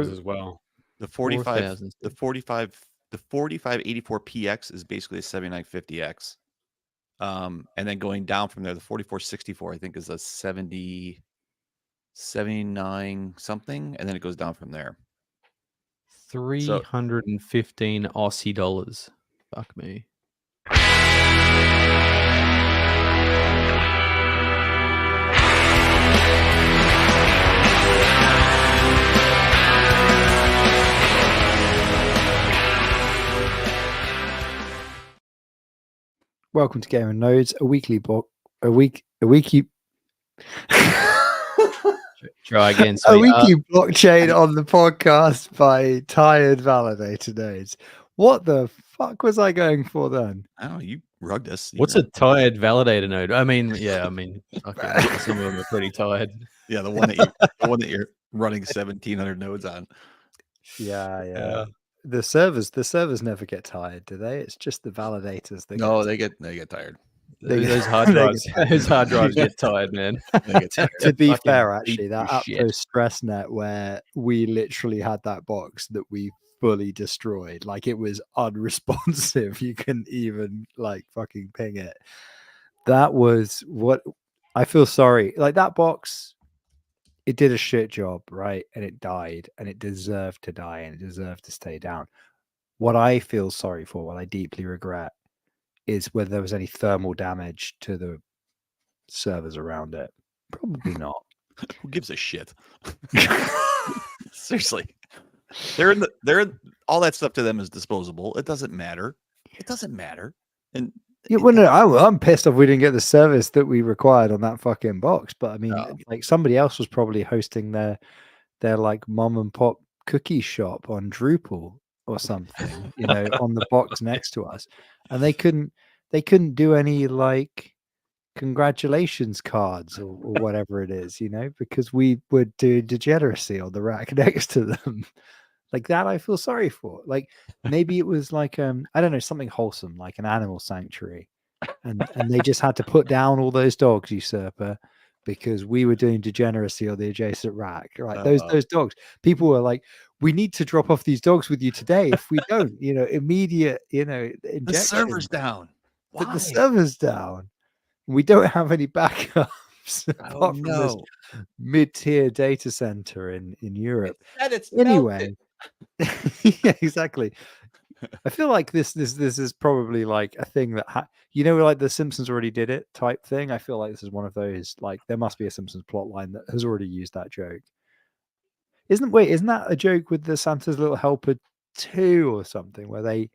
does as well. The 45, 4,000. the 4584PX is basically a 7950X. And then going down from there, the 4464 I think is a 79 something, and then it goes down from there. 315 Aussie dollars. Fuck me. Welcome to Game and Nodes, a weekly. Try again. A weekly blockchain on the podcast by Tired Validator Nodes. What the fuck was I going for then? I don't know. You rugged us. What's a tired validator node? Okay, some of them are pretty tired. Yeah, the one that you're running 1,700 nodes on. Yeah. The servers never get tired, do they? It's just the validators that they get tired. Those hard drives, get tired, man. They get tired. To be fair, actually, that Aptos StressNet where we literally had that box that we fully destroyed, like it was unresponsive. You couldn't even like fucking ping it. That was what I feel sorry. Like that box, it did a shit job, right? And it died, and it deserved to die, and it deserved to stay down. What I feel sorry for, what I deeply regret, is whether there was any thermal damage to the servers around it. Probably not. Who gives a shit? Seriously. They're in all that stuff to them is disposable. It doesn't matter. And yeah, well, no, I'm pissed off we didn't get the service that we required on that fucking box. But I mean, like somebody else was probably hosting their like mom and pop cookie shop on Drupal or something, on the box next to us, and they couldn't do any like congratulations cards or whatever it is, because we would do degeneracy on the rack next to them. Like that, I feel sorry for. Like maybe it was like I don't know, something wholesome, like an animal sanctuary, and they just had to put down all those dogs, usurper, because we were doing degeneracy on the adjacent rack. Right, those dogs. People were like, "We need to drop off these dogs with you today. If we don't, immediate, injection. The server's down. Why? The server's down. We don't have any backups apart from this mid-tier data center in Europe. Anyway." Yeah, exactly. I feel like this is probably like a thing that like the Simpsons already did it type thing. I feel like this is one of those, like there must be a Simpsons plot line that has already used that joke. Isn't that a joke with the Santa's Little Helper 2 or something where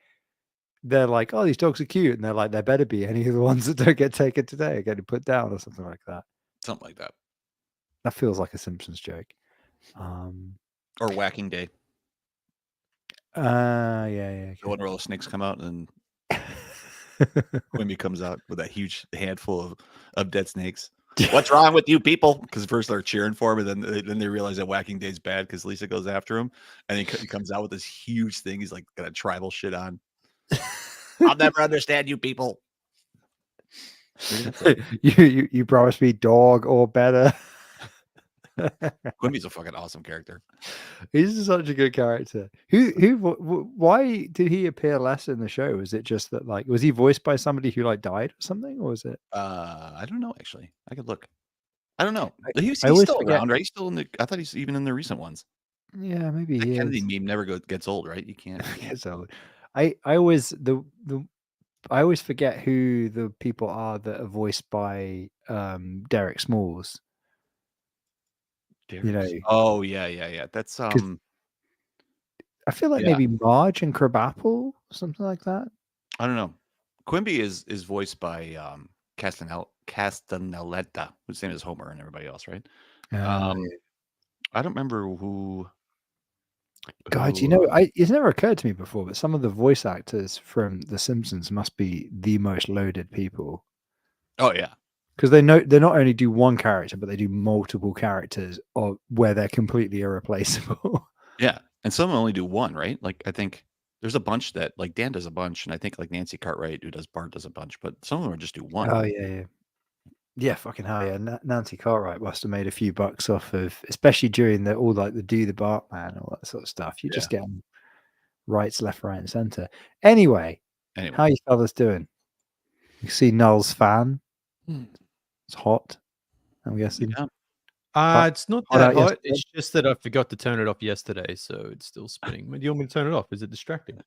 they're like, oh, these dogs are cute, and they're like, there better be any of the ones that don't get taken today are getting put down or something like that. Something like that. That feels like a Simpsons joke. Or Whacking Day. Yeah. The one where all the snakes come out and Quimby comes out with that huge handful of dead snakes. What's wrong with you people? Because first they're cheering for him, and then they realize that Whacking Day's bad because Lisa goes after him, and he comes out with this huge thing. He's like got a tribal shit on. I'll never understand you people. You promised me dog or better. Quimby's a fucking awesome character. He's such a good character. Why did he appear less in the show? Is it just that, like, was he voiced by somebody who like died or something, or was it? I don't know. Actually, I could look. I don't know. He's still around, right? He's still in the. I thought he's even in the recent ones. Yeah, maybe the he Kennedy is. meme never gets old, right? You can't. Gets old. I always I always forget who the people are that are voiced by Derek Smalls. Oh yeah. That's I feel like maybe Marge and Crabapple, something like that. I don't know. Quimby is voiced by Castaneletta, whose name is Homer, and everybody else, right? I don't remember who. God, it's never occurred to me before, but some of the voice actors from The Simpsons must be the most loaded people. Oh yeah. Because they not only do one character, but they do multiple characters where they're completely irreplaceable. Yeah, and some only do one, right? Like I think there's a bunch that like Dan does a bunch, and I think like Nancy Cartwright, who does Bart, does a bunch, but some of them just do one. Oh yeah. Yeah, fucking hell yeah. Nancy Cartwright must have made a few bucks off of, especially during the all like the Do the Bartman, all that sort of stuff. You're just getting rights left, right, and center. Anyway, how you fellas doing? You see Null's fan? It's hot, I'm guessing. Yeah. It's not hot that out hot. yesterday? It's just that I forgot to turn it off yesterday, so it's still spinning. Do you want me to turn it off? Is it distracting?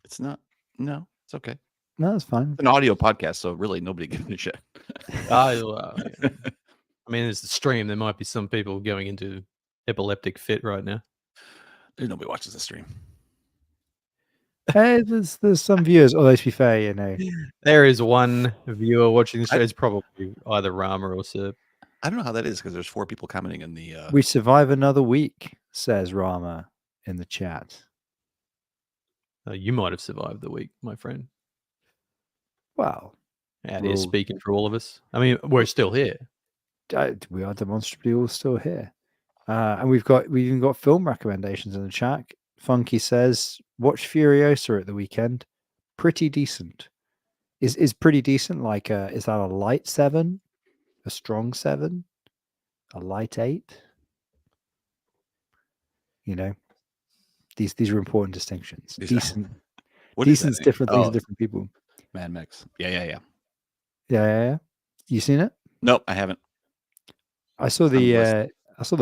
It's not. No, it's okay. No, that's fine. It's an audio podcast, so really nobody gives a shit. Yeah. I mean, it's the stream. There might be some people going into epileptic fit right now. There's nobody watches the stream. Hey, there's some viewers. Although to be fair, you know, There is one viewer watching the show. It's probably either Rama or Sir. I don't know how that is because there's 4 people commenting in the. we survive another week, says Rama in the chat. You might have survived the week, my friend. Well, Out here speaking for all of us. I mean, we're still here. We are demonstrably all still here, and we've even got film recommendations in the chat. Funky says, watch Furiosa at the weekend. Pretty decent. Is pretty decent like is that a light 7, a strong 7, a light 8? You know, these are important distinctions. Decent. Decent's different things to different people. Mad Max. Yeah. You seen it? Nope, I haven't. I saw the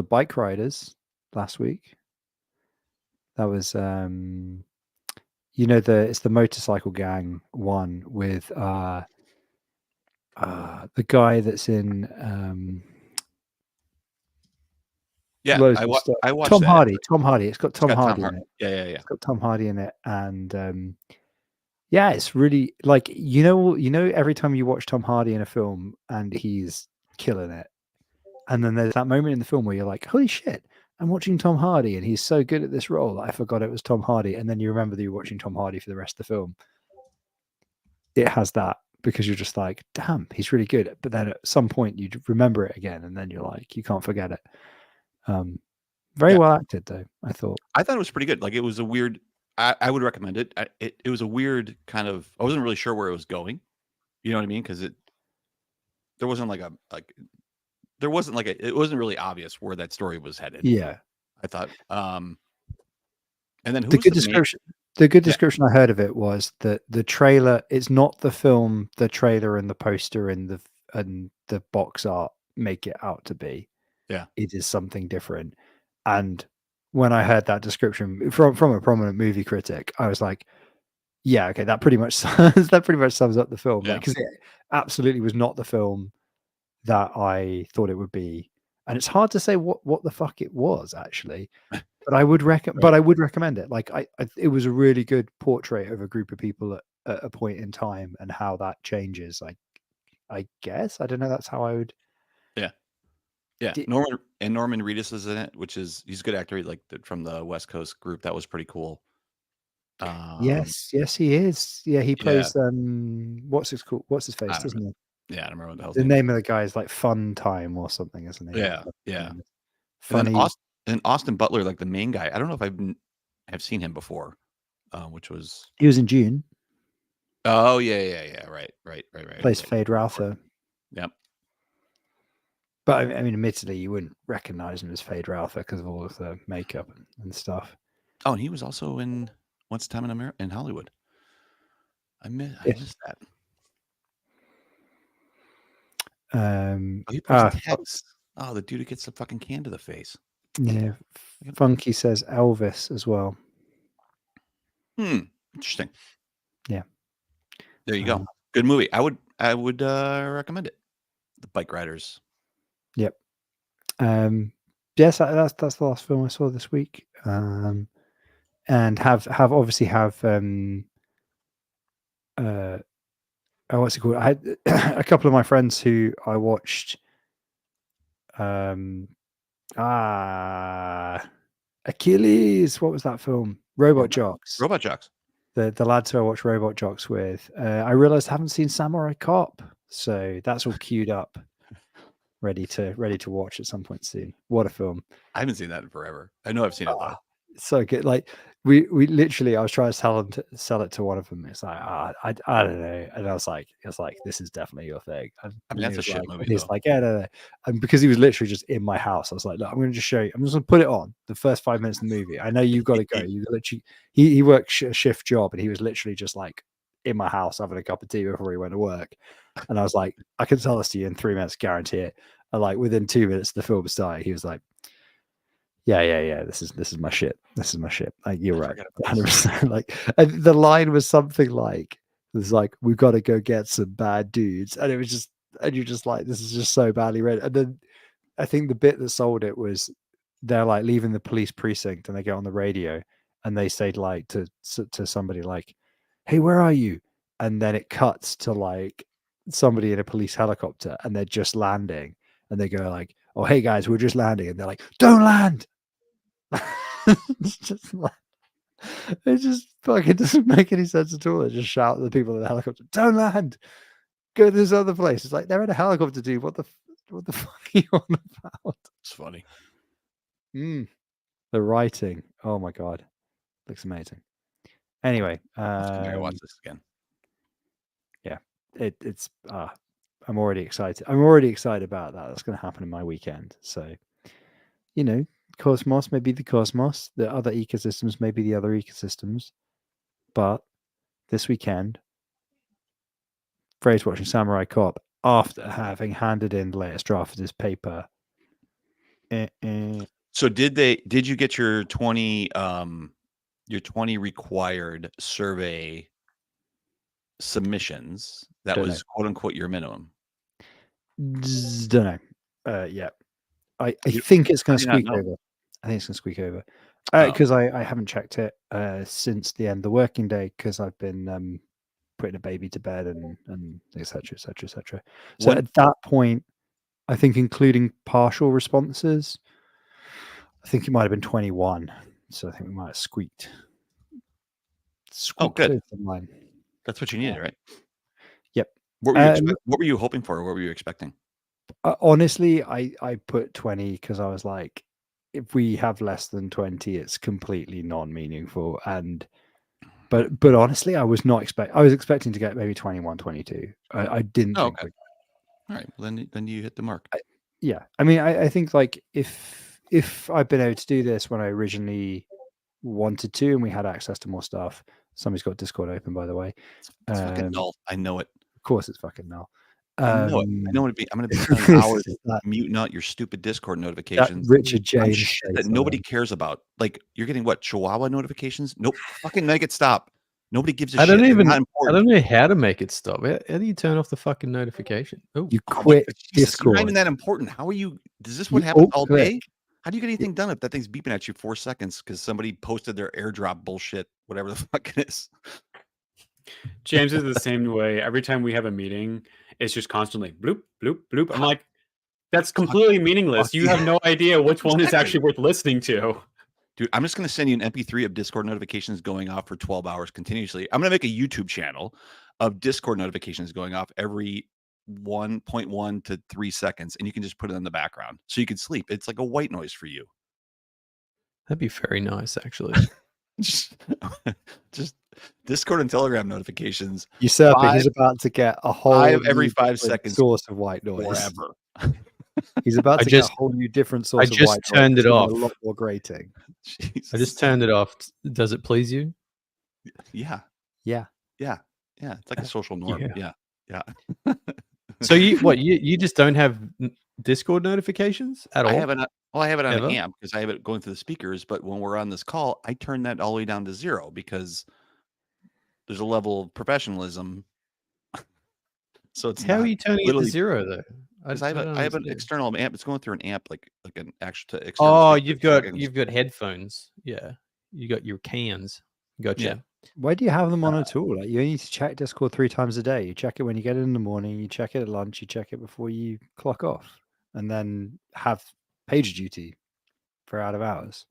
Bike Riders last week. That was it's the motorcycle gang one with the guy that's in Yeah, I watched Tom that. Hardy. Tom Hardy. It's got Tom Hardy in it. Yeah. It's got Tom Hardy in it, and yeah, it's really like you know every time you watch Tom Hardy in a film and he's killing it, and then there's that moment in the film where you're like, holy shit, I'm watching Tom Hardy and he's so good at this role that I forgot it was Tom Hardy, and then you remember that you're watching Tom Hardy for the rest of the film. It has that because you're just like, damn, he's really good. But then at some point you remember it again, and then you're like, you can't forget it. Very well acted though, I thought. I thought it was pretty good. Like it was a weird. I would recommend it. It was a weird kind of. I wasn't really sure where it was going. You know what I mean? Because there wasn't it wasn't really obvious where that story was headed. Yeah, I thought. And then the good description. The good description I heard of it was that the trailer. It's not the film. The trailer and the poster and the box art make it out to be. Yeah, it is something different. And when I heard that description from a prominent movie critic, I was like, yeah, okay, that pretty much sums up the film. Because it absolutely was not the film that I thought it would be. And it's hard to say what the fuck it was actually. But I would recommend it. Like it was a really good portrait of a group of people at a point in time and how that changes. I guess. I don't know, that's how I would. Yeah, Norman Reedus is in it, he's a good actor. Like from the West Coast group, that was pretty cool. Yes, he is. Yeah, he plays what's his face, doesn't he? Yeah, I don't remember what the hell the name of the guy is like Fun Time or something, isn't he? Yeah. Funny. And Austin Butler, like the main guy. I don't know if I've seen him before. He was in June. Oh yeah. Right. Plays Fade Ralph. Yep. But I mean, admittedly, you wouldn't recognize him as Fade Ralph because of all of the makeup and stuff. Oh, and he was also in Once Upon a Time in Hollywood. I missed that. He plays Tex. Oh, the dude who gets the fucking can to the face. Yeah. Funky says Elvis as well. Interesting. Yeah. There you go. Good movie. I would recommend it. The Bike Riders. Yep. Yes, that's the last film I saw this week. And have what's it called? I had a couple of my friends who I watched Achilles. What was that film? Robot Jocks. The lads who I watched Robot Jocks with. I realized I haven't seen Samurai Cop, so that's all queued up. Ready to watch at some point soon. What a film. I haven't seen that in forever. I know I've seen it though. So good. Like we literally, I was trying to sell it to one of them. It's like, I don't know, and I was like, this is definitely your thing. And I mean, that's a shit movie, He's though. like, yeah, no. And because he was literally just in my house, I was like, look, I'm going to just show you. I'm just going to put it on the first 5 minutes of the movie. I know you've got to go. You literally, he worked a shift job, and he was literally just like in my house having a cup of tea before he went to work. And I was like, I can sell this to you in 3 minutes, guarantee it. And like within 2 minutes, the film started. He was like, yeah. This is my shit. This is my shit. Like, you're right, 100%. Like, and the line was something like, "It was like, we've got to go get some bad dudes," and it was just, and you're just like, this is just so badly read. And then I think the bit that sold it was they're like leaving the police precinct, and they get on the radio, and they say like to somebody like, "Hey, where are you?" And then it cuts to like somebody in a police helicopter, and they're just landing, and they go like, "Oh, hey guys, we're just landing," and they're like, "Don't land." It's just like, it just fucking doesn't make any sense at all. They just shout at the people in the helicopter, "Don't land, go to this other place." It's like, they're in a helicopter, dude. What the fuck are you on about? It's funny. The writing, oh my god, looks amazing. Anyway, I watch this again. Yeah, it's I'm already excited. I'm already excited about that. That's going to happen in my weekend. So, you know, Cosmos may be the Cosmos, the other ecosystems may be the other ecosystems, but this weekend, Frey's watching Samurai Cop after having handed in the latest draft of his paper. So did you get your 20 required survey submissions? That Don't was quote unquote your minimum. Don't know. Yeah, I think it's going to squeak over. I think it's going to squeak over because I haven't checked it since the end of the working day, because I've been putting a baby to bed and etc. So at that point, I think including partial responses, I think it might have been 21. So I think we might have squeaked. Oh, good. Line. That's what you needed, right? Yep. What were you hoping for? What were you expecting? Honestly, I put 20 because I was like, if we have less than 20, it's completely non-meaningful. But honestly, I was expecting to get maybe 21, 22. I didn't think. Okay. All right. Well, then you hit the mark. Yeah. I mean, I think like if I'd been able to do this when I originally wanted to, and we had access to more stuff. Somebody's got Discord open, by the way. It's fucking null. I know it. Of course, it's fucking null. I know it. I know it. I'm going to be spending hours muting out your stupid Discord notifications. Richard James shit that nobody cares about. Like, you're getting what, Chihuahua notifications? Nope. Fucking make it stop. Nobody gives a shit. I don't know how to make it stop. How do you turn off the fucking notification? Oh, you quit Discord. It's not even that important. How are you? Is this what happens all day? How do you get anything done if that thing's beeping at you 4 seconds because somebody posted their airdrop bullshit, whatever the fuck it is? James is the same way. Every time we have a meeting, it's just constantly bloop, bloop, bloop. I'm like, that's completely meaningless. You have no idea which one is actually worth listening to. Dude, I'm just going to send you an MP3 of Discord notifications going off for 12 hours continuously. I'm going to make a YouTube channel of Discord notifications going off every 1.1 to 3 seconds, and you can just put it in the background so you can sleep. It's like a white noise for you. That'd be very nice, actually. just Discord and Telegram notifications. Usurper, he's about to get a whole every 5 seconds source of white noise forever. He's about to get a whole new different source of white noise. I just turned it off. A lot more grating. Jesus. I just turned it off. Does it please you? Yeah. It's like a social norm. Yeah. So you just don't have Discord notifications at all? I have it on an amp because I have it going through the speakers, but when we're on this call, I turn that all the way down to 0 because there's a level of professionalism. So it's how are you turning it to 0 though? I have an external amp. It's going through an amp like an external. Oh, you've got headphones. Yeah, you got your cans. Gotcha. Yeah. Why do you have them on at all? Like, you only need to check Discord 3 times a day. You check it when you get it in the morning. You check it at lunch. You check it before you clock off, and then have page duty for out of hours.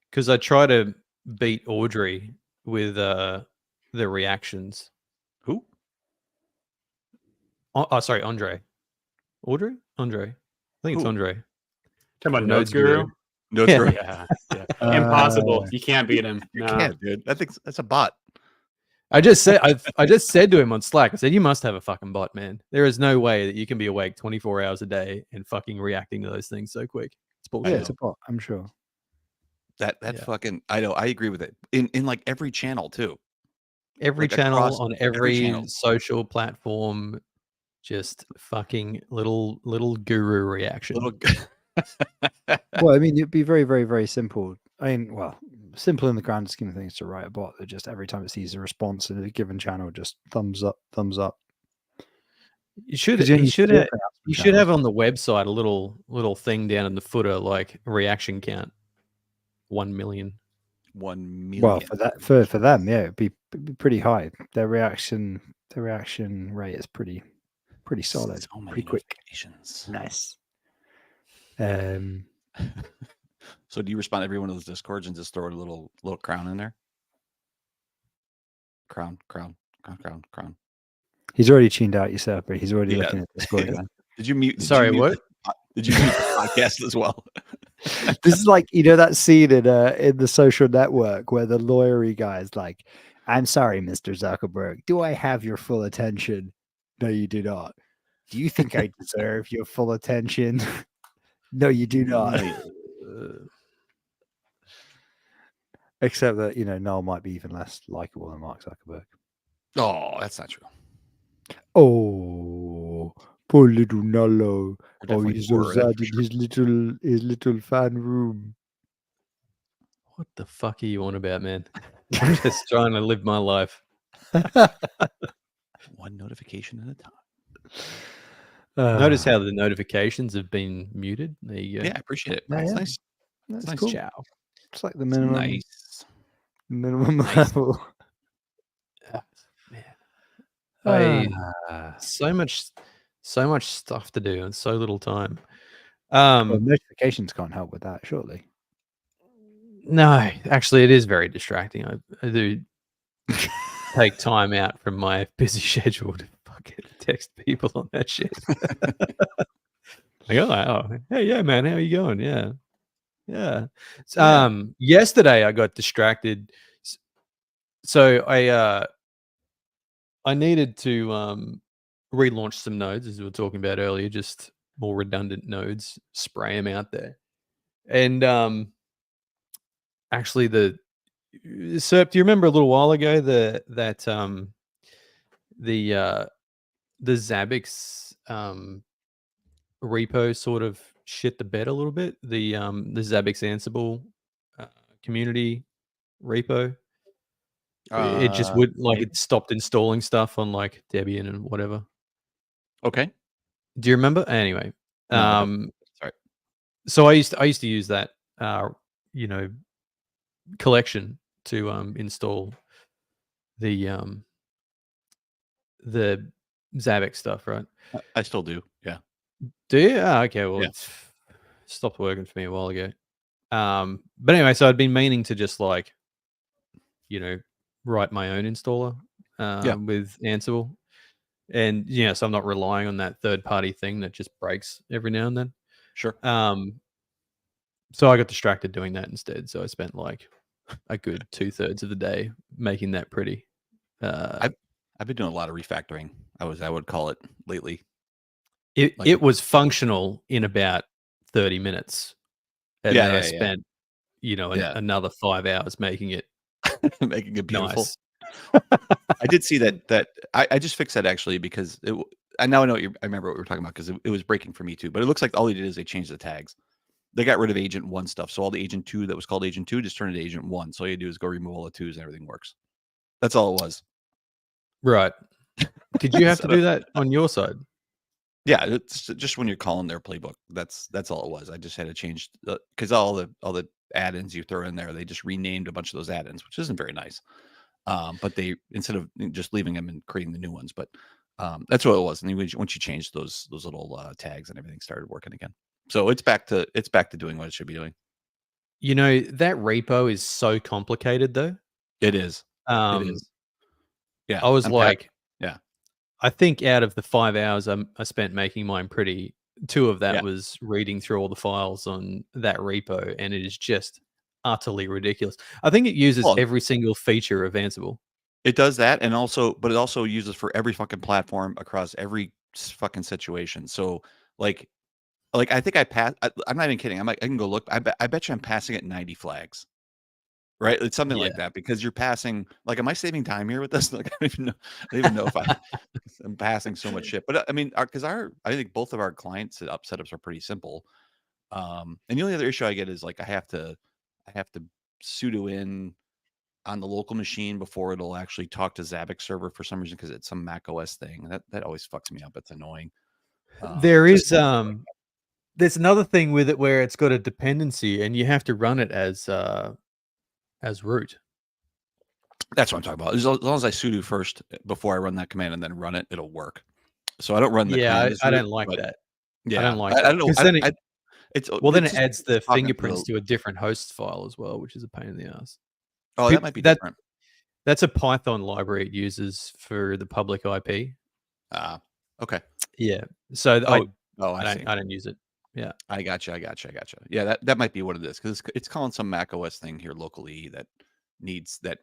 Because I try to beat Audrey with the reactions. Who? Oh, sorry, Andre. Audrey? Andre. I think it's Andre. Talking about Nodes Guru? No Yeah. throw. Yeah. Impossible. You can't beat him. You No. can't, dude. That's a bot. I just said to him on Slack, I said, you must have a fucking bot, man. There is no way that you can be awake 24 hours a day and fucking reacting to those things so quick. It's bullshit. Yeah, it's a bot. I'm sure. That Yeah. fucking I know. I agree with it. In like every channel too. Every Like, channel across on every every channel. social platform, just fucking little guru reaction. Little. Well, I mean, it'd be very, very, very simple. I mean, well, simple in the grand scheme of things to write a bot that just every time it sees a response in a given channel, just thumbs up, thumbs up. You should 'Cause you only you should see it have, for announcement you should channels. have on the website a little thing down in the footer like reaction count 1 million. 1 million. Well, for them, yeah, it'd be pretty high. Their reaction rate is pretty solid, So many pretty quick. notifications. Nice. So do you respond to every one of those discords and just throw a little crown in there? Crown. He's already tuned out usurper. He's already Yeah. looking at Discord again. Did you mute? Sorry, what? Did you mute the podcast as well? This is like, you know, that scene in The Social Network where the lawyery guy is like, "I'm sorry, Mr. Zuckerberg. Do I have your full attention?" "No, you do not." "Do you think I deserve your full attention?" "No, you do not." Except that, you know, Noel might be even less likable than Mark Zuckerberg. Oh, that's not true. Oh, poor little Nolo. We're Oh, definitely he's so poorer, that's sad for in sure. his little fan room. What the fuck are you on about, man? I'm just trying to live my life. One notification at a time. Notice how the notifications have been muted. There you go. Yeah, I appreciate it. Yeah, That's yeah. nice. That's nice. cool. Ciao. It's like the It's minimum nice. minimum Nice. level. Man. Ah. So much stuff to do and so little time. Well, notifications can't help with that, surely. No, actually, it is very distracting. I do take time out from my busy schedule to fucking text people on that shit. Like, oh, hey, yeah, man, how you going? Yeah. Yesterday I got distracted. So I needed to relaunch some nodes, as we were talking about earlier, just more redundant nodes, spray them out there. And actually Serp, do you remember a little while ago the Zabbix repo sort of shit the bed a little bit? The Zabbix Ansible community repo. It just would it stopped installing stuff on like Debian and whatever. Okay. Do you remember? Anyway, No, sorry. So I used to use that collection to install the Zabbix stuff, right? I still do. Yeah. Do you? Okay, well, Yeah. it's stopped working for me a while ago. But anyway, so I'd been meaning to just like, write my own installer with Ansible. And so I'm not relying on that third-party thing that just breaks every now and then. Sure. So I got distracted doing that instead. So I spent like a good 2/3 of the day making that pretty. I've been doing a lot of refactoring. I would call it lately. It was functional in about 30 minutes. And then I spent, another 5 hours making it making it beautiful. nice. I did see that I just fixed that actually because I now know I remember what we were talking about because it was breaking for me too. But it looks like all they did is they changed the tags. They got rid of Agent 1 stuff. So all the Agent 2 that was called Agent 2 just turned into Agent 1. So all you do is go remove all the 2s and everything works. That's all it was. Right. Did you have to do that on your side? Yeah, it's just when you're calling their playbook. That's all it was. I just had to change because all the add-ins you throw in there, they just renamed a bunch of those add-ins, which isn't very nice. But they instead of just leaving them and creating the new ones, but that's what it was. And once you change those little tags and everything started working again. So it's back to doing what it should be doing. That repo is so complicated though. It is. It is. Yeah. I was yeah. I think out of the 5 hours I spent making mine pretty 2 of that Yeah. was reading through all the files on that repo, and it is just utterly ridiculous. I think it uses Well, every single feature of Ansible. it does that, and also, but it also uses for every fucking platform across every fucking situation. So, like I think I passed. I'm not even kidding. I can go look. I bet you I'm passing it 90 flags. Right? It's something like Yeah. that because you're passing. Like, am I saving time here with this? Like, I don't even know if I'm passing so much shit. But I mean, because I think both of our client setups are pretty simple. And the only other issue I get is like I have to sudo in on the local machine before it'll actually talk to Zabbix server for some reason because it's some Mac OS thing. That always fucks me up. It's annoying. There Just is there's another thing with it where it's got a dependency and you have to run it as root. that's what I'm talking about. As long as I sudo first before I run that command and then run it, it'll work. So I don't run the Yeah, command as I root, don't like but that. yeah, I don't like I that. don't know. 'Cause then it It's well, then it's it just adds the talking fingerprints to a different host file as well, which is a pain in the ass. Oh, that might be different. That's a Python library it uses for the public IP. Okay. Yeah. So I I see. don't use it. Yeah. I gotcha. Yeah, that might be what it is because it's calling some Mac OS thing here locally that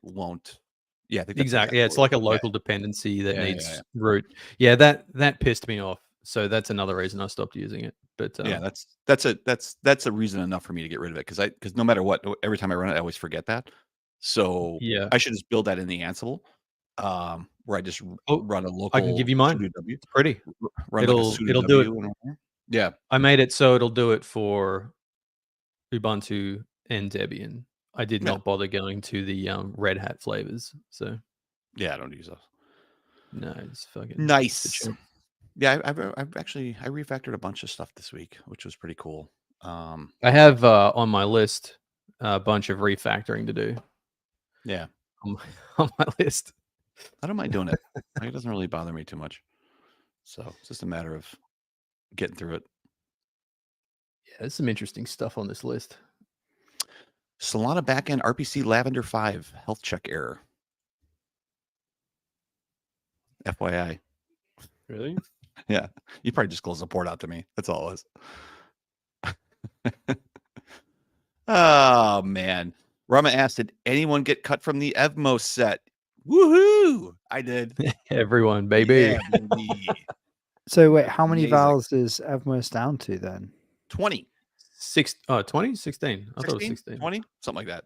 won't. Yeah, I think that's Exactly. Yeah, it's what like a it is. local dependency that Yeah, needs yeah. root. Yeah, that pissed me off. So that's another reason I stopped using it. But Yeah, that's a reason enough for me to get rid of it because no matter what, every time I run it, I always forget that. So yeah, I should just build that in the Ansible, where I just run a local. I can give you mine. sudo w. It's pretty. Run It'll like a sudo do it. w and yeah, I made it so it'll do it for Ubuntu and Debian. I did not bother going to the Red Hat flavors. So yeah, I don't use those. no, it's fucking Nice. Yeah, I refactored a bunch of stuff this week, which was pretty cool. I have on my list a bunch of refactoring to do. Yeah, on my list. I don't mind doing it. It doesn't really bother me too much. So it's just a matter of getting through it. Yeah, there's some interesting stuff on this list. Solana backend RPC Lavender 5 health check error. FYI. Really? Yeah, you probably just closed the port out to me. That's all it was. Oh man, Rama asked, "Did anyone get cut from the Evmo set?" Woohoo! I did. Everyone, baby. Yeah, baby. So wait, how many Amazing. vowels is Evmos down to then? 20. 20? 16. I thought it was 16. 20? Something like that.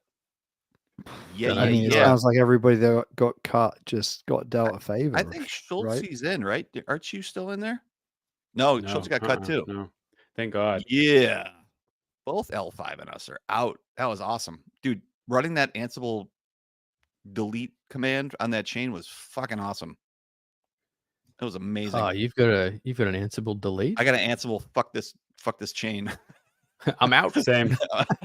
Yeah, I mean, it sounds like everybody that got cut just got dealt a favor. I think Schultz right? is in, right? Aren't you still in there? No, Schultz got cut too. No. Thank God. Yeah. Both L5 and us are out. That was awesome. Dude, running that Ansible delete command on that chain was fucking awesome. It was amazing. Oh, you've got an Ansible delete? I got an Ansible fuck this chain. I'm out. Same.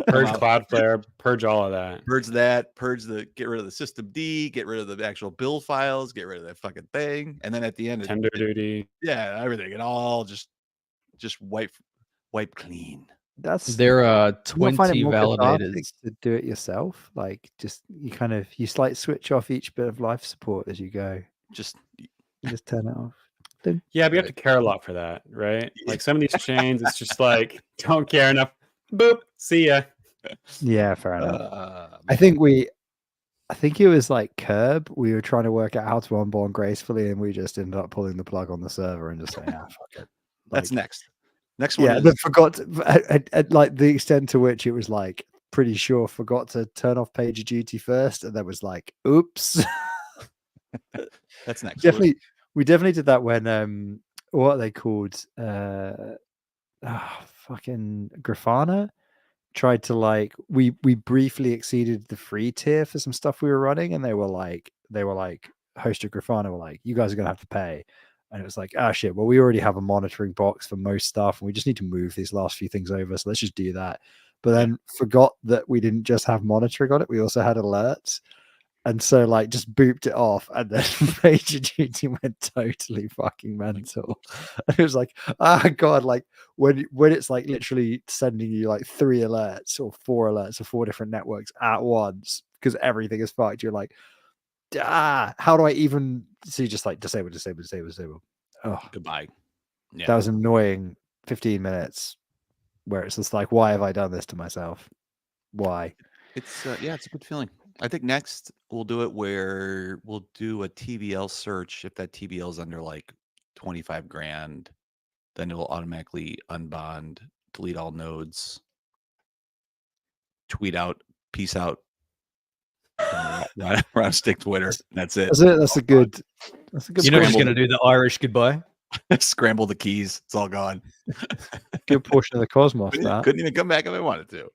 Purge Cloudflare, purge all of that. Get rid of the system D, get rid of the actual build files, get rid of that fucking thing. And then at the end, Tender duty. Yeah, everything. It all just wipe clean. There are 20 validators to do it yourself. Like you switch off each bit of life support as you go. You just turn it off. Yeah, but you have to care a lot for that, right? Like some of these chains, it's just like don't care enough. Boop. See ya. Yeah, fair enough. I think it was like Curb. We were trying to work out how to onboard gracefully, and we just ended up pulling the plug on the server and just saying, "Ah, fuck it." That's next. Next one. Yeah, they forgot at like the extent to which it was like pretty sure forgot to turn off PagerDuty first, and then was like, "Oops." That's next. We definitely did that when what are they called? Fucking Grafana tried to we briefly exceeded the free tier for some stuff we were running, and they were like host of Grafana were like, "You guys are gonna have to pay." And it was like, "Ah, shit, well, we already have a monitoring box for most stuff, and we just need to move these last few things over, so let's just do that." But then forgot that we didn't just have monitoring on it, we also had alerts. And so just booped it off, and then PagerDuty went totally fucking mental. And it was like, God, when it's literally sending you 3 alerts or 4 alerts or 4 different networks at once because everything is fucked. You're like, how do I even? So you just disable. Oh, goodbye. Yeah. That was annoying. 15 minutes where it's just like, why have I done this to myself? Why? It's it's a good feeling. I think next we'll do it where we'll do a TVL search. If that TVL is under like 25 grand, then it will automatically unbond, delete all nodes, tweet out, peace out, run stick Twitter. That's it. That's a good. You're not just going to do the Irish goodbye. Scramble the keys. It's all gone. Good portion of the cosmos. Couldn't even come back if I wanted to.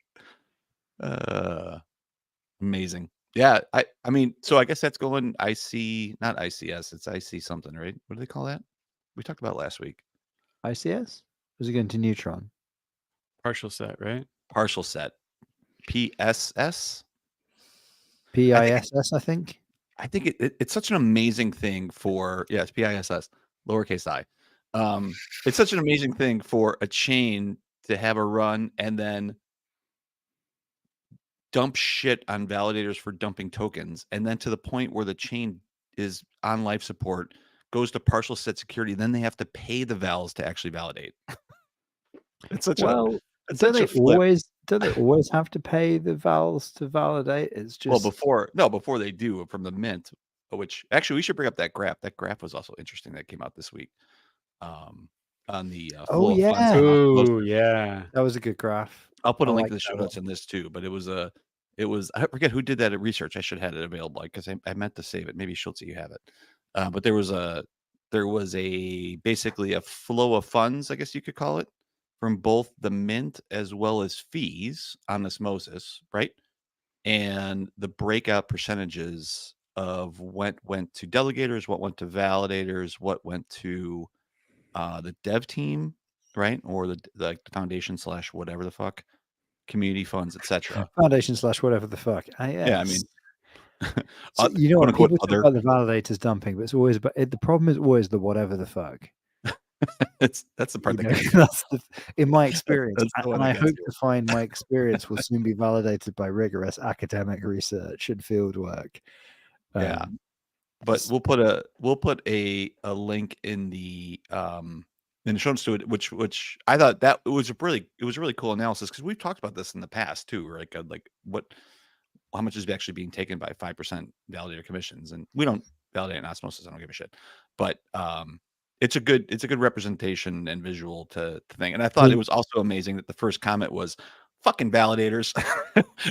Amazing. Yeah. I mean, so I guess that's going IC, not ICS. It's IC something, right? What do they call that? We talked about last week. ICS? Was it going to Neutron? Partial set, right? Partial set. PSS? PISS, I think. I think it's such an amazing thing for, yes, PISS, lowercase I. It's such an amazing thing for a chain to have a run and then dump shit on validators for dumping tokens, and then to the point where the chain is on life support, goes to partial set security, then they have to pay the vals to actually validate. It's such don't they always have to pay the vals to validate? It's just before they do from the mint, which actually we should bring up that graph. That graph was also interesting that came out this week. On the oh yeah, that was a good graph. I'll put a link to the show notes in this too. But it was I forget who did that research. I should have had it available because I meant to save it. Maybe Schultz, you have it. But there was a basically a flow of funds, I guess you could call it, from both the mint as well as fees on Osmosis, right? And the breakout percentages of what went to delegators, what went to validators, what went to the dev team, right? Or the foundation / whatever the fuck, community funds, etc. Foundation / whatever the fuck. Yeah, I mean, so, you know what, people talk about the validators dumping, but it's always about it. The problem is always the whatever the fuck. that's the part that in my experience, and I hope to find my experience will soon be validated by rigorous academic research and field work. Yeah, but we'll put a link in the show notes to it, which I thought that it was a really cool analysis because we've talked about this in the past too, right? Like how much is actually being taken by 5% validator commissions, and we don't validate in Osmosis. I don't give a shit, but it's a good representation and visual to think. And I thought it was also amazing that the first comment was fucking validators,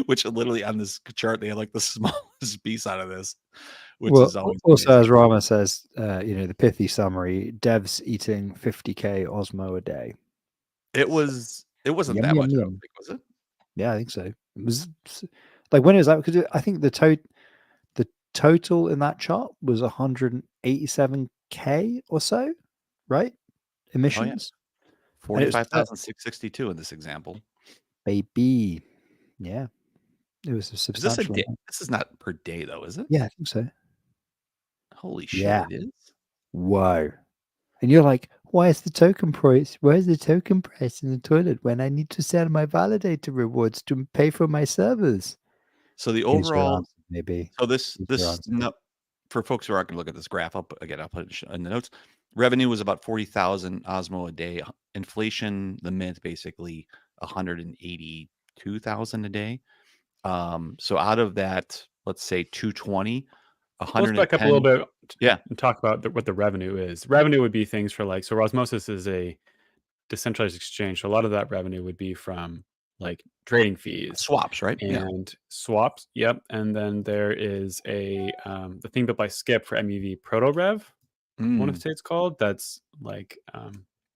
which literally on this chart they have like the smallest piece out of this. Which is always also amazing. As Rama says, the pithy summary: devs eating 50k Osmo a day. It wasn't that much. I don't think, was it? Yeah, I think so. It was like when it was out because I think the total in that chart was 187k or so, right? Emissions. 45,662 in this example. Baby, yeah, it was a substantial. This is not per day though, is it? Yeah, I think so. Holy shit, it is. Whoa. And you're like, why is the token price? Where's the token price in the toilet when I need to sell my validator rewards to pay for my servers? So the overall, maybe. So this for folks who aren't going to look at this graph, I'll put it in the notes. Revenue was about 40,000 Osmo a day. Inflation, the mint, basically 182,000 a day. So out of that, let's say 220. Let's back up a little bit, and talk about what the revenue is. Revenue would be things for like, so Osmosis is a decentralized exchange, so a lot of that revenue would be from like trading fees, swaps, right? And swaps, yep. And then there is the thing built by Skip for MEV Proto Rev, I want to say it's called. That's like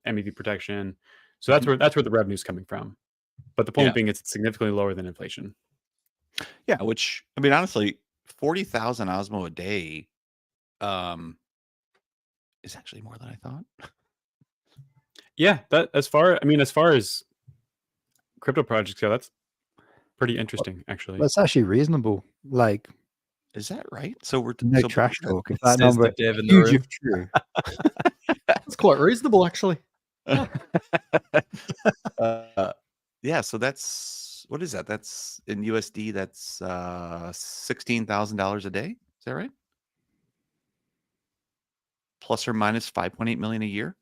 MEV protection. So that's where the revenue is coming from. But the point being, it's significantly lower than inflation. Yeah, which I mean, honestly, 40,000 Osmo a day is actually more than I thought. Yeah, that as far as crypto projects go, that's pretty interesting, actually. That's actually reasonable. Like, is that right? So we're no trash talk. If that number is huge if true. That's quite reasonable, actually. Yeah, so that's what is that? That's in USD. That's $16,000 a day. Is that right? Plus or minus 5.8 million a year.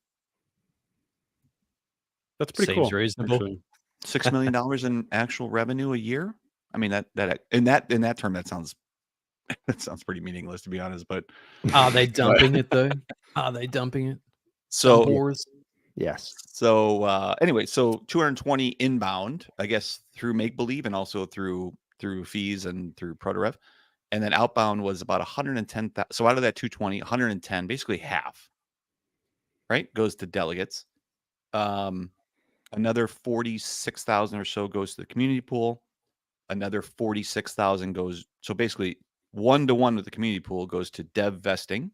That's pretty Seems cool. reasonable. Actually. $6 million in actual revenue a year. I mean, that in that term, that sounds pretty meaningless, to be honest. But Are they dumping it though? Are they dumping it? so Wars. Yes. So anyway, so 220 inbound, I guess, through Make Believe and also through fees and through ProtoRev. And then outbound was about 110,000. So out of that 220, 110, basically half, right, goes to delegates. Another 46,000 or so goes to the community pool. Another 46,000 goes, so basically 1-to-1 with the community pool goes to dev vesting.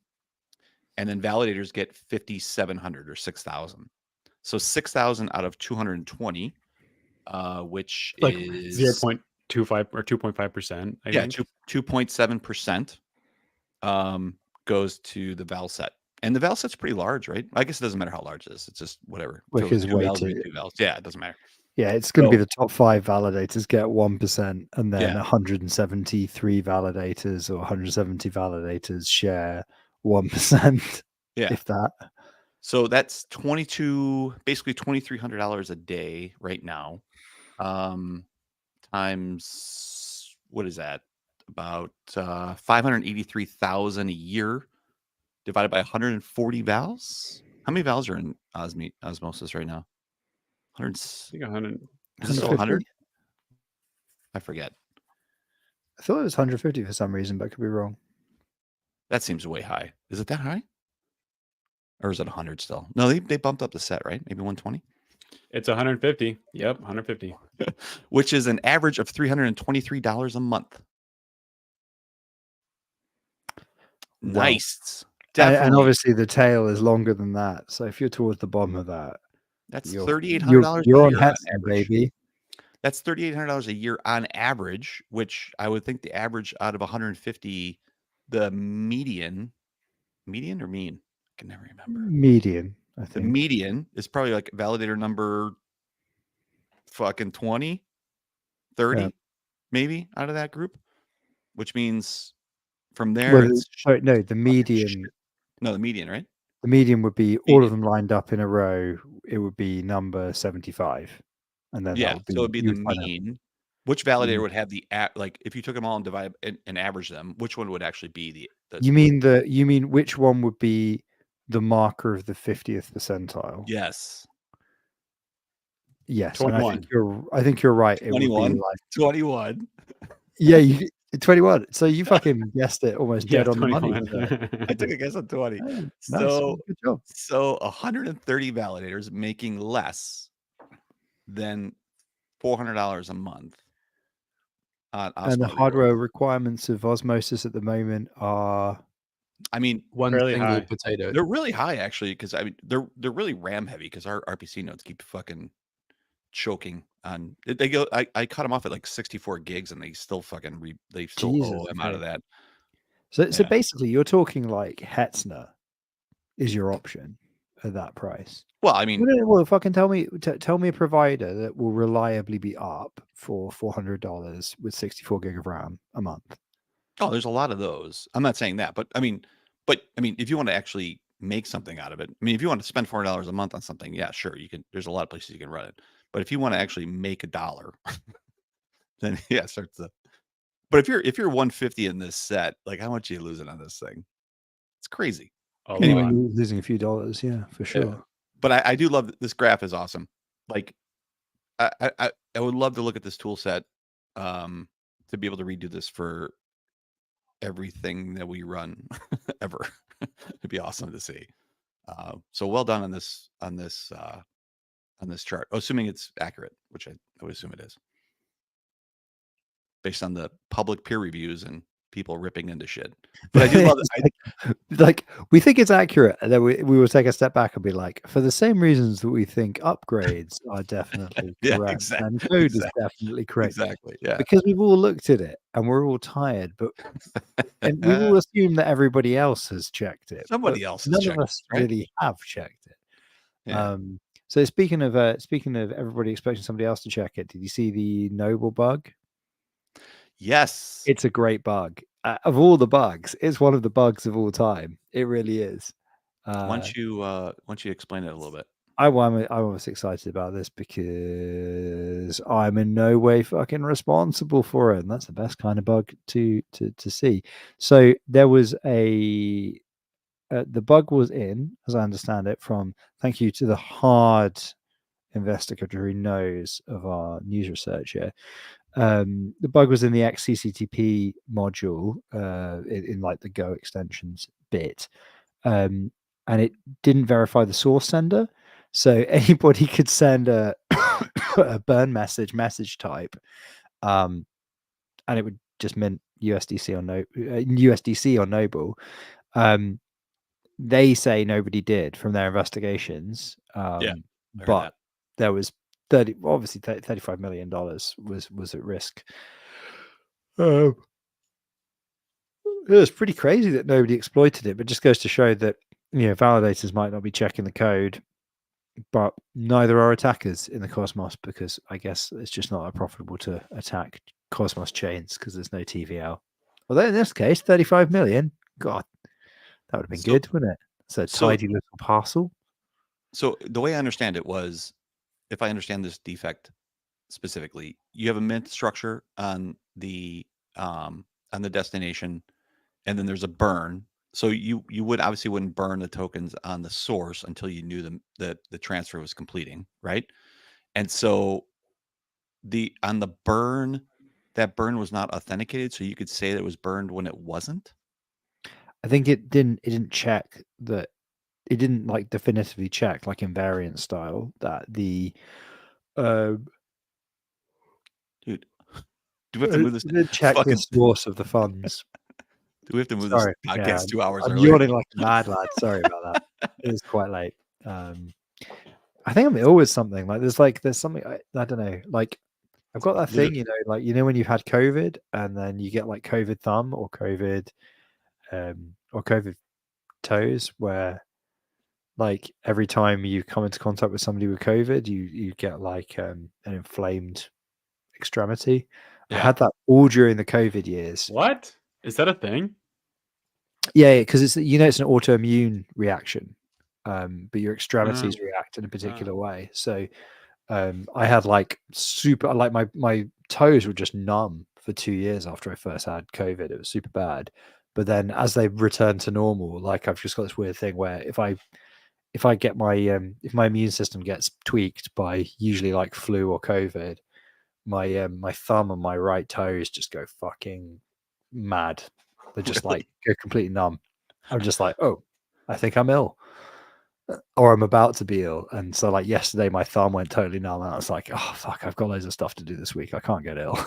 And then validators get 5,700 or 6,000. So 6,000 out of 220, which like is 0.25 or 2.5%. Yeah, 2.7% goes to the val set. And the val set's pretty large, right? I guess it doesn't matter how large it is. It's just whatever. Because two vals, two vals. Yeah, it doesn't matter. Yeah, it's going to be the top 5 validators get 1%, and then Yeah. 173 validators or 170 validators share 1%. Yeah. If that. So that's basically $2,300 a day right now. Times, what is that? About 583,000 a year divided by 140 vals. How many vals are in Osmosis right now? 100. I think 100. Is it still 100? I forget. I thought it was 150 for some reason, but I could be wrong. That seems way high. Is it that high? Or is it 100 still? No, they bumped up the set, right? Maybe 120? It's 150. Yep, 150. Which is an average of $323 a month. Nice. And obviously the tail is longer than that. So if you're towards the bottom of that, that's $3,800. You're on Hetzner, baby. That's $3,800 a year on average, which I would think the average out of 150, the median or mean? I can never remember. Median, I think. The median is probably like validator number fucking 20, 30, maybe out of that group, which means from there. The median. No, the median, right? The median would be all of them lined up in a row. It would be number 75. And then so it would be the mean. Which validator would have like if you took them all and divide and average them, which one would actually be the You mean which one would be the marker of the 50th percentile? Yes. Yes. 21. I think you're right. 21. It would be like 21. Yeah, 21. So you fucking guessed it almost dead on 21. the money. I took a guess on 20. Nice. So Good job. So 130 validators making less than $400 a month. And the hardware requirements of Osmosis at the moment are, I mean, one really single high. potato. They're really high actually, because I mean they're really RAM heavy because our RPC nodes keep fucking choking on. They go. I cut them off at like 64 gigs, and they still fucking owe them out of that. So basically, you're talking like Hetzner is your option at that price. Well, I mean, well, fucking tell me a provider that will reliably be up for $400 with 64 gig of RAM a month. Oh, there's a lot of those. I'm not saying that, but I mean, if you want to actually make something out of it, I mean, if you want to spend $400 a month on something, yeah, sure, you can. There's a lot of places you can run it. But if you want to actually make $1, then yeah, start to. But if you're 150 in this set, like how much are you losing on this thing? It's crazy. Anyway, losing a few dollars, yeah, for sure. Yeah. But I do love this graph is awesome. Like I would love to look at this tool set to be able to redo this for everything that we run ever. It'd be awesome to see. So well done on this chart, assuming it's accurate, which I would assume it is, based on the public peer reviews and people ripping into shit. But I do love it. Like we think it's accurate, and then we will take a step back and be like, for the same reasons that we think upgrades are definitely correct, exactly, and code is definitely correct. Exactly, yeah. Because we've all looked at it and we're all tired, but and we will assume that everybody else has checked it. Somebody else has none checked of us it, right? really have checked it. Yeah. So speaking of everybody expecting somebody else to check it, did you see the Noble bug? Yes, it's a great bug. Of all the bugs, it's one of the bugs of all time. It really is. Why don't you explain it a little bit? I'm almost excited about this because I'm in no way fucking responsible for it, and that's the best kind of bug to see. So there was the bug was in, as I understand it, from thank you to the hard investigator who knows of our news research here. The bug was in the XCCTP module in like the Go extensions bit, and it didn't verify the source sender. So anybody could send a burn message type, and it would just mint USDC or Noble. They say nobody did from their investigations. But there was obviously $35 million was at risk. It was pretty crazy that nobody exploited it, but just goes to show that validators might not be checking the code, but neither are attackers in the Cosmos, because I guess it's just not profitable to attack Cosmos chains because there's no TVL. Although in this case, 35 million, God, that would have been good, wouldn't it? It's a tidy little parcel. So the way I understand it was, if I understand this defect specifically, you have a mint structure on the destination, and then there's a burn. So you would obviously wouldn't burn the tokens on the source until you knew that the transfer was completing, right? And so on the burn, that burn was not authenticated, so you could say that it was burned when it wasn't. I think it didn't check that. It didn't like definitively check, like invariant style, that the dude. Do we have to move this? Check the source of the funds. Do we have to move this podcast 2 hours I'm earlier? yawning like a mad lad. Sorry about that. It was quite late. I think I'm ill with something. Like there's something I don't know. Like I've got that thing, like when you've had COVID and then you get like COVID thumb or COVID toes, where like every time you come into contact with somebody with COVID, you get like an inflamed extremity. Yeah. I had that all during the COVID years. What? Is that a thing? Yeah, because it's it's an autoimmune reaction, but your extremities react in a particular way. So I had like my toes were just numb for 2 years after I first had COVID. It was super bad. But then as they return to normal, like I've just got this weird thing where if I get my if my immune system gets tweaked by usually like flu or COVID, my thumb and my right toes just go fucking mad. They just like go completely numb. I'm just like, oh, I think I'm ill, or I'm about to be ill. And so like yesterday, my thumb went totally numb, and I was like, oh fuck, I've got loads of stuff to do this week. I can't get ill.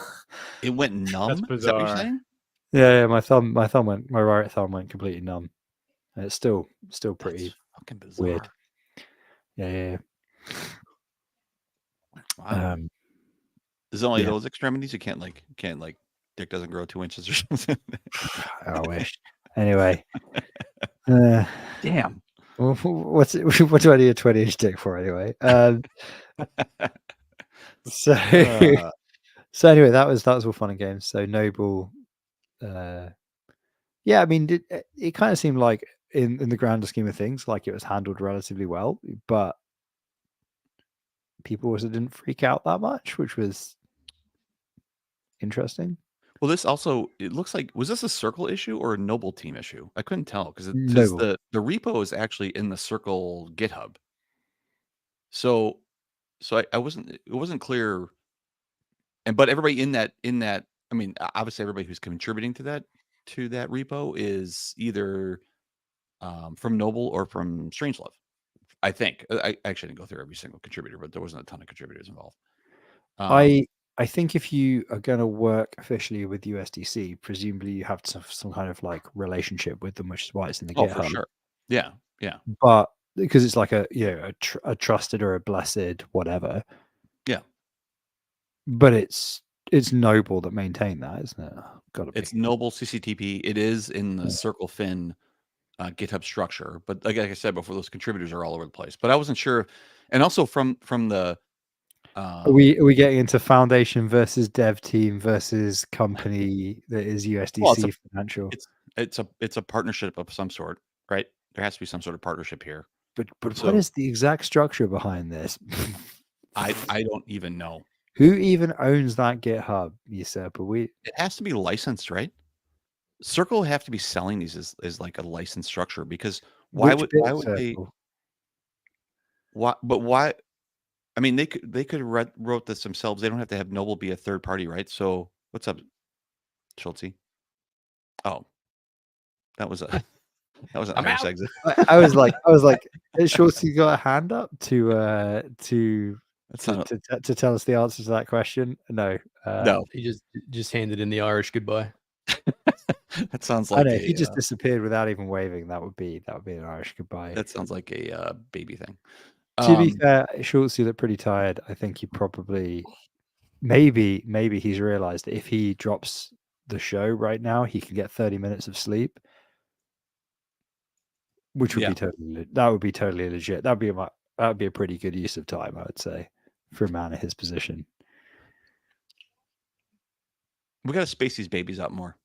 It went numb. That's bizarre. Is that what you're saying? Yeah, my right thumb went completely numb. And it's still pretty fucking bizarre. Weird. Yeah. Wow. Is it only those extremities? You can't like dick doesn't grow 2 inches or something. I wish. Anyway. Damn. What do I need a 20-inch dick for anyway? So anyway, that was all fun and games. So Noble, yeah, I mean, it kind of seemed like in the grander scheme of things, like it was handled relatively well, but people also didn't freak out that much, which was interesting. Well, this also, it looks like, was this a Circle issue or a Noble team issue? I couldn't tell because the repo is actually in the Circle GitHub. So it wasn't clear. But everybody in that, I mean, obviously everybody who's contributing to that repo is either from Noble or from Strangelove. I think I actually didn't go through every single contributor, but there wasn't a ton of contributors involved. I think if you are going to work officially with USDC, presumably you have some kind of like relationship with them, which is why it's in the GitHub. For sure. Yeah. But because it's like a trusted or a blessed whatever. Yeah. But it's Noble that maintain that, isn't it? It's Noble CCTP. It is in the Circle Fin GitHub structure, but like I said before, those contributors are all over the place. But I wasn't sure, and also from the. Are we getting into foundation versus dev team versus company that is USDC financial? It's a partnership of some sort, right? There has to be some sort of partnership here. But So- what is the exact structure behind this? I don't even know. Who even owns that GitHub? You said, but It has to be licensed, right? Circle have to be selling these as like a licensed structure, because why would they? Circle? Why? I mean, they could have wrote this themselves. They don't have to have Noble be a third party, right? So what's up, Schultze? Oh, that was an I'm Irish out. exit. I was like, has Schultze got a hand up to That's not to tell us the answer to that question? No, no. He just handed in the Irish goodbye. That sounds I like know. a, If he just disappeared without even waving, that would be an Irish goodbye. that sounds like a baby thing. To be fair, Schultz looked pretty tired. I think he probably, maybe he's realized that if he drops the show right now, he can get 30 minutes of sleep, which would Yeah. be totally legit. That would be a pretty good use of time, I would say, for a man in his position. We got to space these babies out more.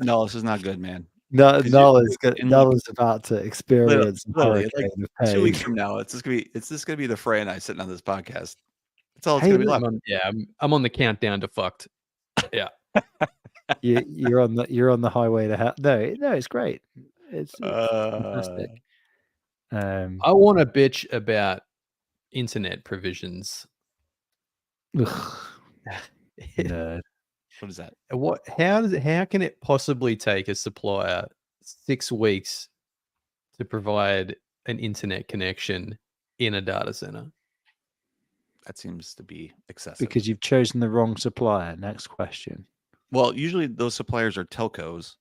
No, this is not good, man. Null is about to experience Literally, a like hurricane of 2 weeks pain. from now, it's just gonna be the Frey and I sitting on this podcast. That's all it's gonna be left. I'm on the countdown to fucked. Yeah. You're on the highway to hell. No, it's great. It's fantastic. I want to bitch about internet provisions. Ugh. Nerd. What is that? How can it possibly take a supplier 6 weeks to provide an internet connection in a data center? That seems to be excessive. Because you've chosen the wrong supplier. Next question. Well, usually those suppliers are telcos,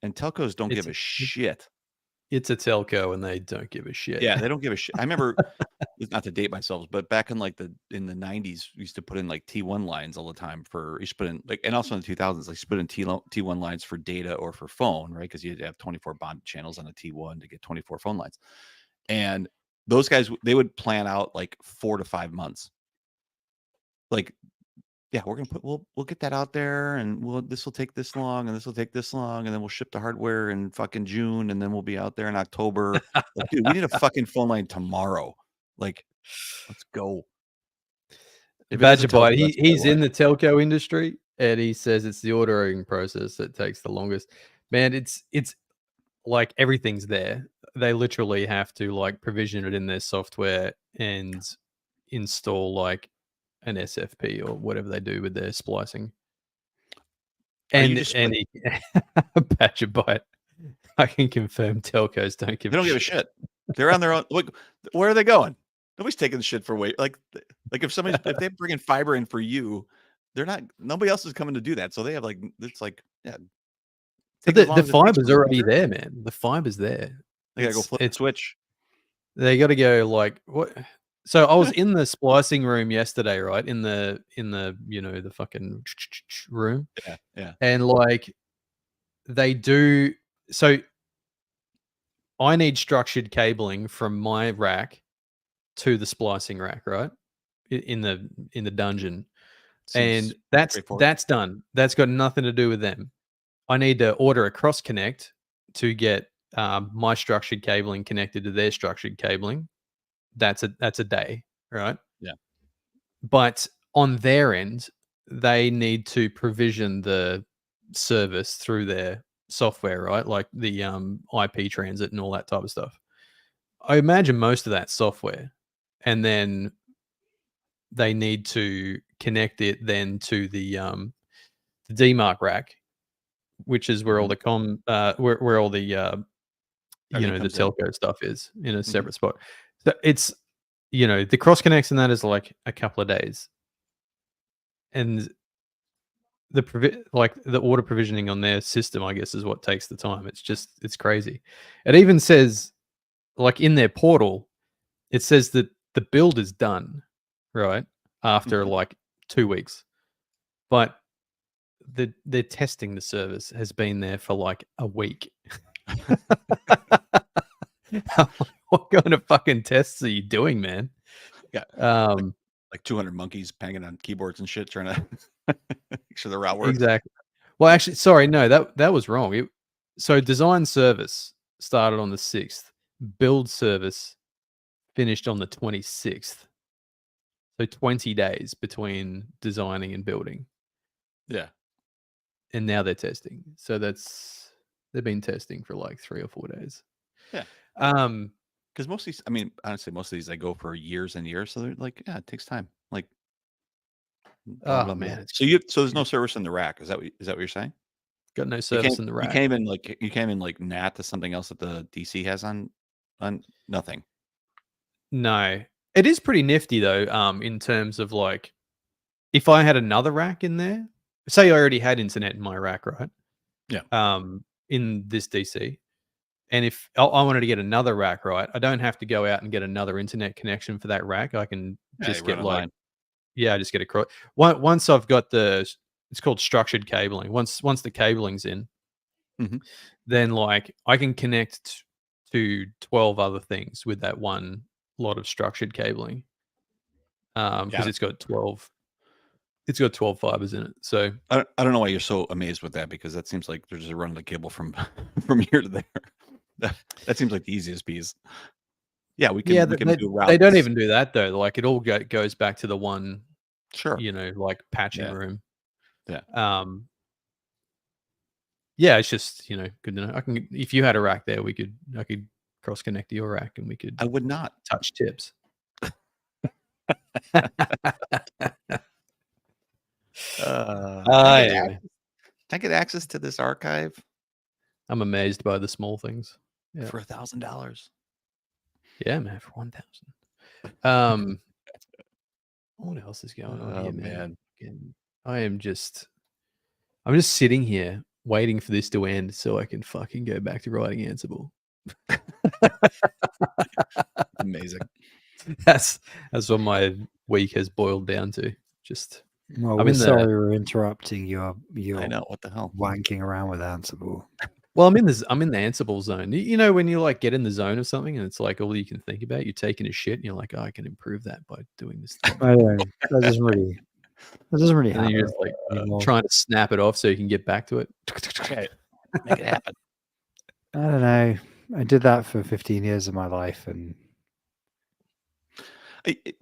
and telcos don't give a shit. It's a telco, and they don't give a shit. Yeah, they don't give a shit. I remember, not to date myself, but back in the 90s, we used to put in like T1 lines all the time and also in the 2000s, like put in T1 lines for data or for phone, right? Because you had to have 24 bond channels on a T1 to get 24 phone lines. And those guys, they would plan out like 4 to 5 months. Like, yeah, we're gonna we'll get that out there, and this will take this long, and this will take this long, and then we'll ship the hardware in fucking June, and then we'll be out there in October. Like, dude, we need a fucking phone line tomorrow. Like, let's go. Badger Bite, he's in the telco industry, and he says it's the ordering process that takes the longest. Man, it's like everything's there. They literally have to like provision it in their software and install like an SFP or whatever they do with their splicing. And Badger Bite, I can confirm telcos don't give a shit. They're on their own. Look, where are they going? Nobody's taking the shit for weight. Like if they're bringing fiber in for you, nobody else is coming to do that. So they have it's like, yeah. But the fiber's already there, man. The fiber's there. They gotta go flip the switch. They got to go like what? So I was in the splicing room yesterday, right? In the the fucking room. Yeah. And like they do. So I need structured cabling from my rack to the splicing rack, right? In the dungeon. And that's done. That's got nothing to do with them. I need to order a cross connect to get my structured cabling connected to their structured cabling. That's a day, right? Yeah. But on their end, they need to provision the service through their software, right? Like the IP transit and all that type of stuff. I imagine most of that software, and then they need to connect it then to the DMARC rack, which is where all the where all the the telco stuff is in a separate spot. So it's the cross connects and that is like a couple of days, and the order provisioning on their system, I guess, is what takes the time. It's crazy. It even says like in their portal, it says that the build is done, right? After like 2 weeks, but they're testing the service has been there for like a week. What kind of fucking tests are you doing, man? Yeah. Like 200 monkeys banging on keyboards and shit, trying to make sure the route works. Exactly. Well, actually, sorry, no, that was wrong. So design service started on the 6th. build service finished on the 26th. So 20 days between designing and building. Yeah. And now they're testing. So they've been testing for like 3 or 4 days. Yeah. Because most of these, I mean, honestly, most of these they go for years and years. So they're like, yeah, it takes time. Like, blah, Oh blah, blah. man, So there's no service in the rack. Is that what you're saying? got no service in the rack. You came in like NAT to something else that the DC has on nothing. No. It is pretty nifty though, in terms of like if I had another rack in there, say I already had internet in my rack, right? Yeah. In this DC. And if I wanted to get another rack, right, I don't have to go out and get another internet connection for that rack. I can just get like, I just get across. Once I've got it's called structured cabling. Once the cabling's in, then like I can connect to 12 other things with that one lot of structured cabling. Because it's got 12 fibers in it. So I don't know why you're so amazed with that, because that seems like there's a run of the cable from here to there. That seems like the easiest piece. Yeah, we can. Yeah, we can do routes. they don't even do that though. Like it all goes back to the one, Sure. Like patching room. Yeah. Yeah, it's just good to know. If you had a rack there, I could cross connect to your rack and we could. I would not touch tips. Can I get access to this archive? I'm amazed by the small things. Yeah. For $1,000. Yeah, man, for 1,000. What else is going on here, man? I'm just sitting here waiting for this to end so I can fucking go back to writing Ansible. Amazing. That's what my week has boiled down to. Just we're sorry we're interrupting your I know, what the hell, wanking around with Ansible. Well, I'm in the Ansible zone. When you like get in the zone of something and it's like all you can think about, you're taking a shit and you're like, I can improve that by doing this thing. I know. That doesn't really happen. You're just like trying to snap it off so you can get back to it. Make it happen. I don't know. I did that for 15 years of my life, and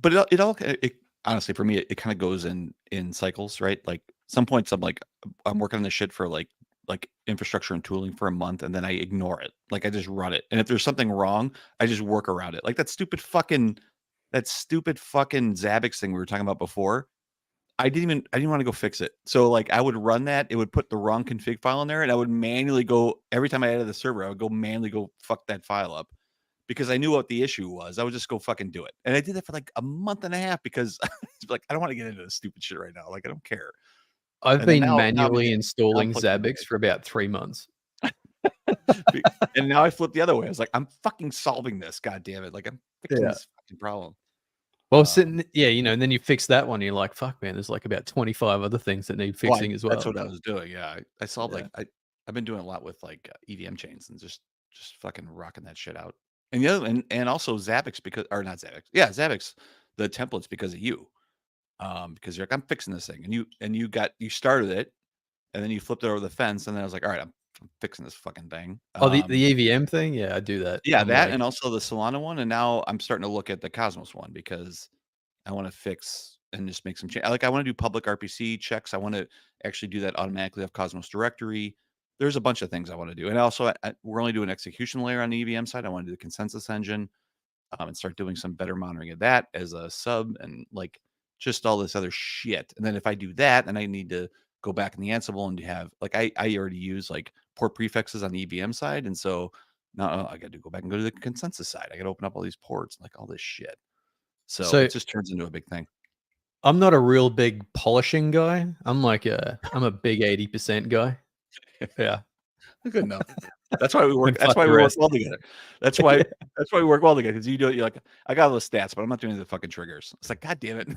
but it honestly, for me, it kind of goes in cycles, right? Like some points I'm working on this shit for like infrastructure and tooling for a month, and then I ignore it. Like I just run it. And if there's something wrong, I just work around it. Like that stupid fucking Zabbix thing we were talking about before. I didn't want to go fix it. So like I would run that, it would put the wrong config file in there, and I would manually go every time I added the server, I would go manually fuck that file up. Because I knew what the issue was. I would just go fucking do it. And I did that for like a month and a half because like, I don't want to get into this stupid shit right now. Like, I don't care. I've been manually installing Zabbix for about 3 months. And now I flip the other way. I was like, I'm fucking solving this. God damn it. Like, I'm fixing this fucking problem. Well, and then you fix that one. And you're like, fuck, man, there's like about 25 other things that need fixing as well. That's what I was doing. Yeah. I solved I've been doing a lot with like EVM chains and just fucking rocking that shit out. And the other, and also Zabbix Zabbix, the templates because of you, because you're like, I'm fixing this thing, and you started it, and then you flipped it over the fence, and then I was like, all right, I'm fixing this fucking thing. The EVM thing, yeah, I do that. Yeah, that, and also the Solana one, and now I'm starting to look at the Cosmos one because I want to fix and just make some change. I want to do public RPC checks. I want to actually do that automatically off Cosmos directory. There's a bunch of things I want to do. And also, we're only doing execution layer on the EVM side. I want to do the consensus engine and start doing some better monitoring of that as a sub and like just all this other shit. And then if I do that, then I need to go back in the Ansible and have like, I already use like port prefixes on the EVM side. And so now I got to go back and go to the consensus side. I got to open up all these ports and like all this shit. So it just turns into a big thing. I'm not a real big polishing guy. I'm a big 80% guy. Yeah, good enough. That's why we work. That's why we work well together. That's why we work well together, because you do it. You're like, I got all the stats, but I'm not doing the fucking triggers. It's like, God damn it.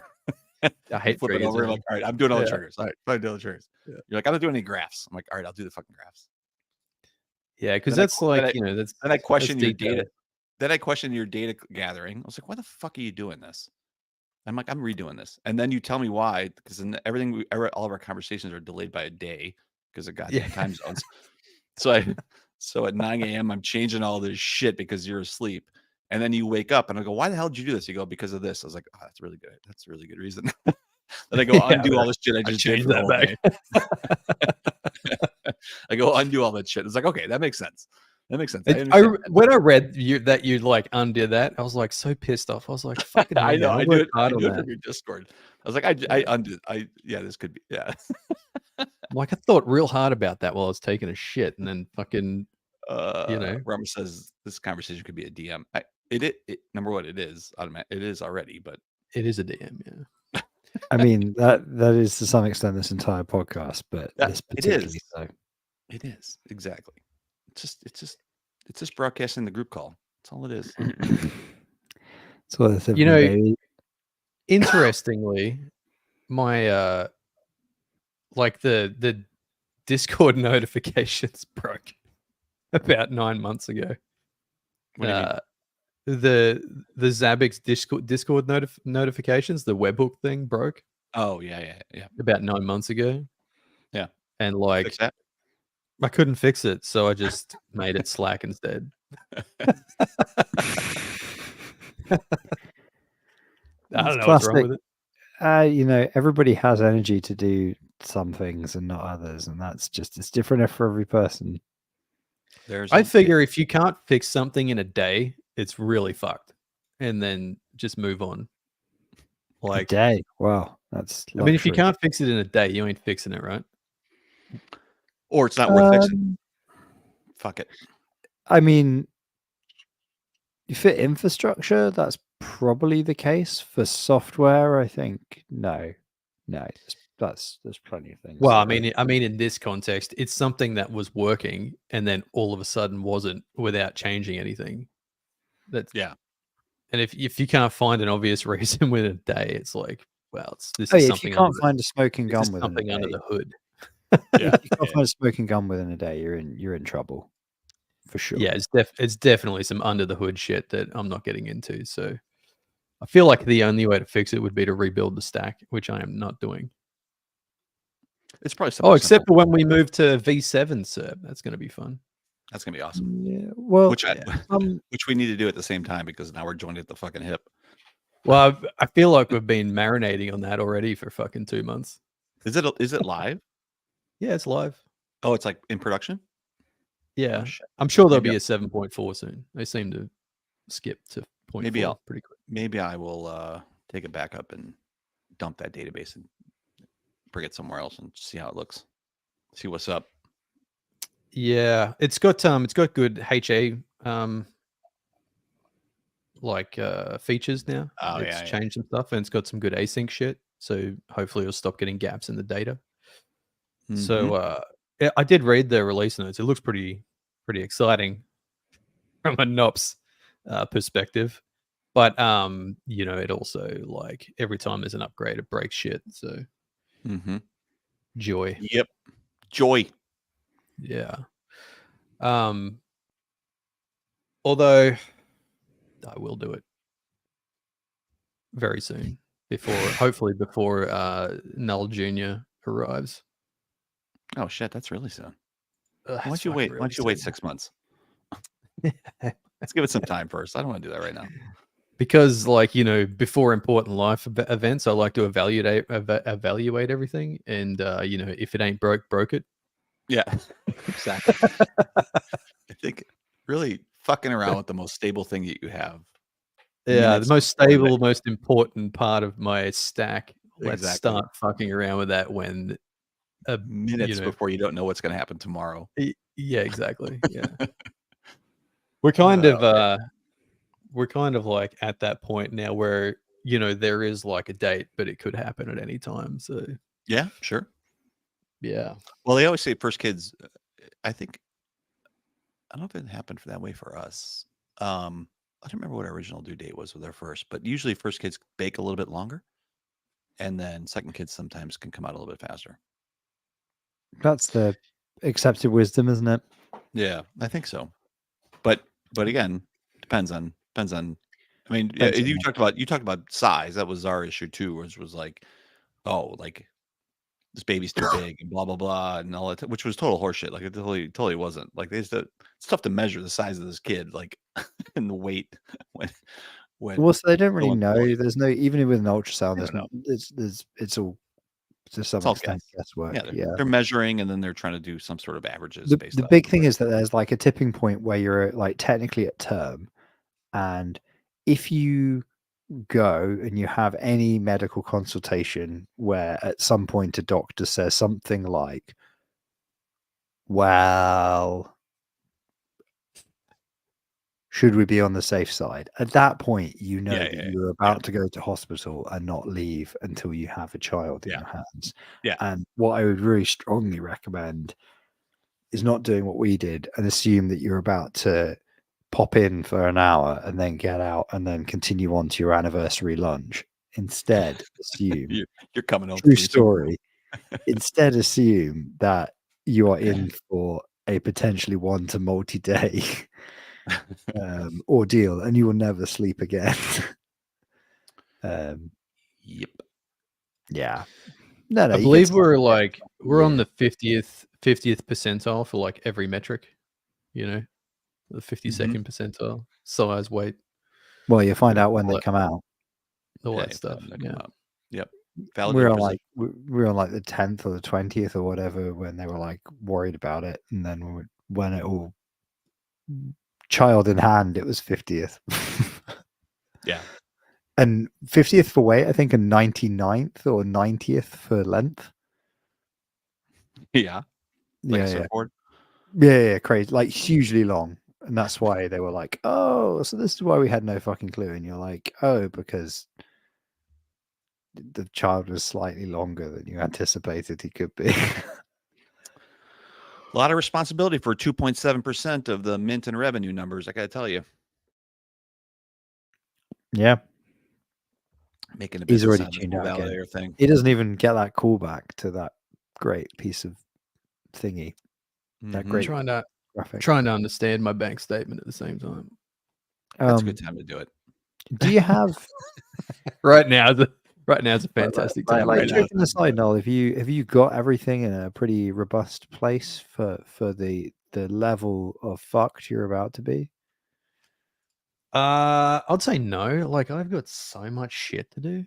I hate flip it over. Like, all right, I'm doing all the triggers. All right, I do all the triggers. Yeah. You're like, I'm not doing any graphs. I'm like, all right, I'll do the fucking graphs. Yeah, because that's that's. Then I question your data. Then I question your data gathering. I was like, why the fuck are you doing this? I'm like, I'm redoing this, and then you tell me why, because then all of our conversations are delayed by a day because of goddamn time zones. So So at 9 a.m., I'm changing all this shit because you're asleep. And then you wake up and I go, why the hell did you do this? You go, because of this. I was like, oh, that's really good. That's a really good reason. Then I go undo all this shit I just did for the whole day. I go undo all that shit. It's like, okay, that makes sense. That makes sense. When I read that you like undid that, I was like so pissed off. I was like, fucking I know. I do it from your Discord. I was like, I undid. This could be. Yeah. Like I thought real hard about that while I was taking a shit, and then fucking, Rama says this conversation could be a DM. Number one, it is automatic. It is already, but it is a DM. Yeah. I mean that is to some extent this entire podcast, but this particularly so. It is exactly. It's just broadcasting the group call. That's all it is. So baby. Interestingly, my like the Discord notifications broke about 9 months ago. What do you mean? The Zabbix Discord notifications, the webhook thing broke. Oh yeah. About 9 months ago. Yeah, and like fix that? I couldn't fix it, so I just made it Slack instead. I don't know what's wrong with it. Everybody has energy to do some things and not others, and it's different for every person. I figure if you can't fix something in a day, it's really fucked, and then just move on. Like a day. Wow, that's luxury. I mean, if you can't fix it in a day, you ain't fixing it, right? Or it's not worth fixing. Fuck it. I mean, for infrastructure, that's probably the case. For software, I think no. There's plenty of things. Well, I mean, in this context, it's something that was working and then all of a sudden wasn't without changing anything. Yeah. And if you can't find an obvious reason within a day, it's like, well, this is if something. You can't find a smoking gun within something under the hood. Yeah, if you can't find a smoking gun within a day, you're in trouble, for sure. Yeah, it's definitely some under the hood shit that I'm not getting into. So I feel like the only way to fix it would be to rebuild the stack, which I am not doing. It's probably except for when we move to V7, sir. That's going to be fun. That's going to be awesome. Yeah, well, which we need to do at the same time because now we're joined at the fucking hip. Well, I feel like we've been marinating on that already for fucking 2 months. Is it live? Yeah, it's live. Oh, it's like in production? Yeah. Oh, I'm sure there'll be a 7.4 soon. They seem to skip to 0.4 pretty quick. Maybe I will take it back up and dump that database and bring it somewhere else and see how it looks. See what's up. Yeah, it's got good HA features now. Oh, it's changed some stuff, and it's got some good async shit. So hopefully it'll stop getting gaps in the data. Mm-hmm. So I did read the release notes. It looks pretty exciting from a NOPS perspective. But it also like every time there's an upgrade, it breaks shit. So joy. Yep. Joy. Yeah. Although I will do it very soon hopefully before Null Jr. arrives. Oh shit, that's really soon. Why don't you wait? Why don't you wait 6 months? Let's give it some time first. I don't want to do that right now. Because before important life events, I like to evaluate everything. And if it ain't broke it. Yeah, exactly. I think really fucking around with the most stable thing that you have. Yeah, the most stable, most important part of my stack. Let's start fucking around with that when minutes before you don't know what's going to happen tomorrow. Yeah, exactly. Yeah. We're kind of like at that point now where there is like a date, but it could happen at any time. So yeah, sure. Yeah. Well, they always say first kids. I don't know if it happened that way for us. I don't remember what our original due date was with our first, but usually first kids bake a little bit longer, and then second kids sometimes can come out a little bit faster. That's the accepted wisdom, isn't it? Yeah, I think so. But again, depends on. I mean, you talked about size. That was our issue too, which was like, this baby's too big and blah blah blah and all that, which was total horseshit. Like it totally wasn't. Like it's tough to measure the size of this kid, like and the weight when Well, so they don't really someone's know. born. There's no, even with an ultrasound, They there's don't know. it's all to some It's all extent guess. guesswork. Yeah, Yeah. they're measuring and then they're trying to do some sort of averages The based on big thing is that there's like a tipping point where you're like technically at term, and if you go and you have any medical consultation where at some point a doctor says something like, well, should we be on the safe side? At that point, you know that you're about to go to hospital and not leave until you have a child in your hands. Yeah. And what I would really strongly recommend is not doing what we did and assume that you're about to pop in for an hour and then get out and then continue on to your anniversary lunch. Instead, assume you're coming home. True story. Instead, assume that you are in for a potentially one to multi-day ordeal, and you will never sleep again. Yep. Yeah. No, I believe we're on the 50th percentile for like every metric. You know, the 52nd percentile, size, weight. Well, you find out when they come out. All that stuff. Yeah. Yep. We're on like the 10th or the 20th or whatever when they were like worried about it, and then when it all child in hand, it was 50th. Yeah. And 50th for weight, I think, and 99th or 90th for length. Yeah. Like yeah, crazy, like hugely long. And that's why they were like, oh, so this is why we had no fucking clue. And you're like, oh, because the child was slightly longer than you anticipated he could be. A lot of responsibility for 2.7% of the mint and revenue numbers, I gotta tell you. Yeah. Making a He's business already tuned out again. thing. He doesn't even get that callback to that great piece of thingy. That great trying graphic. to understand my bank statement at the same time. That's a good time to do it. Do you have right now? Right now is a fantastic time. Like joking aside, Noel, have you got everything in a pretty robust place for the level of fucked you're about to be? I'd say no. Like I've got so much shit to do.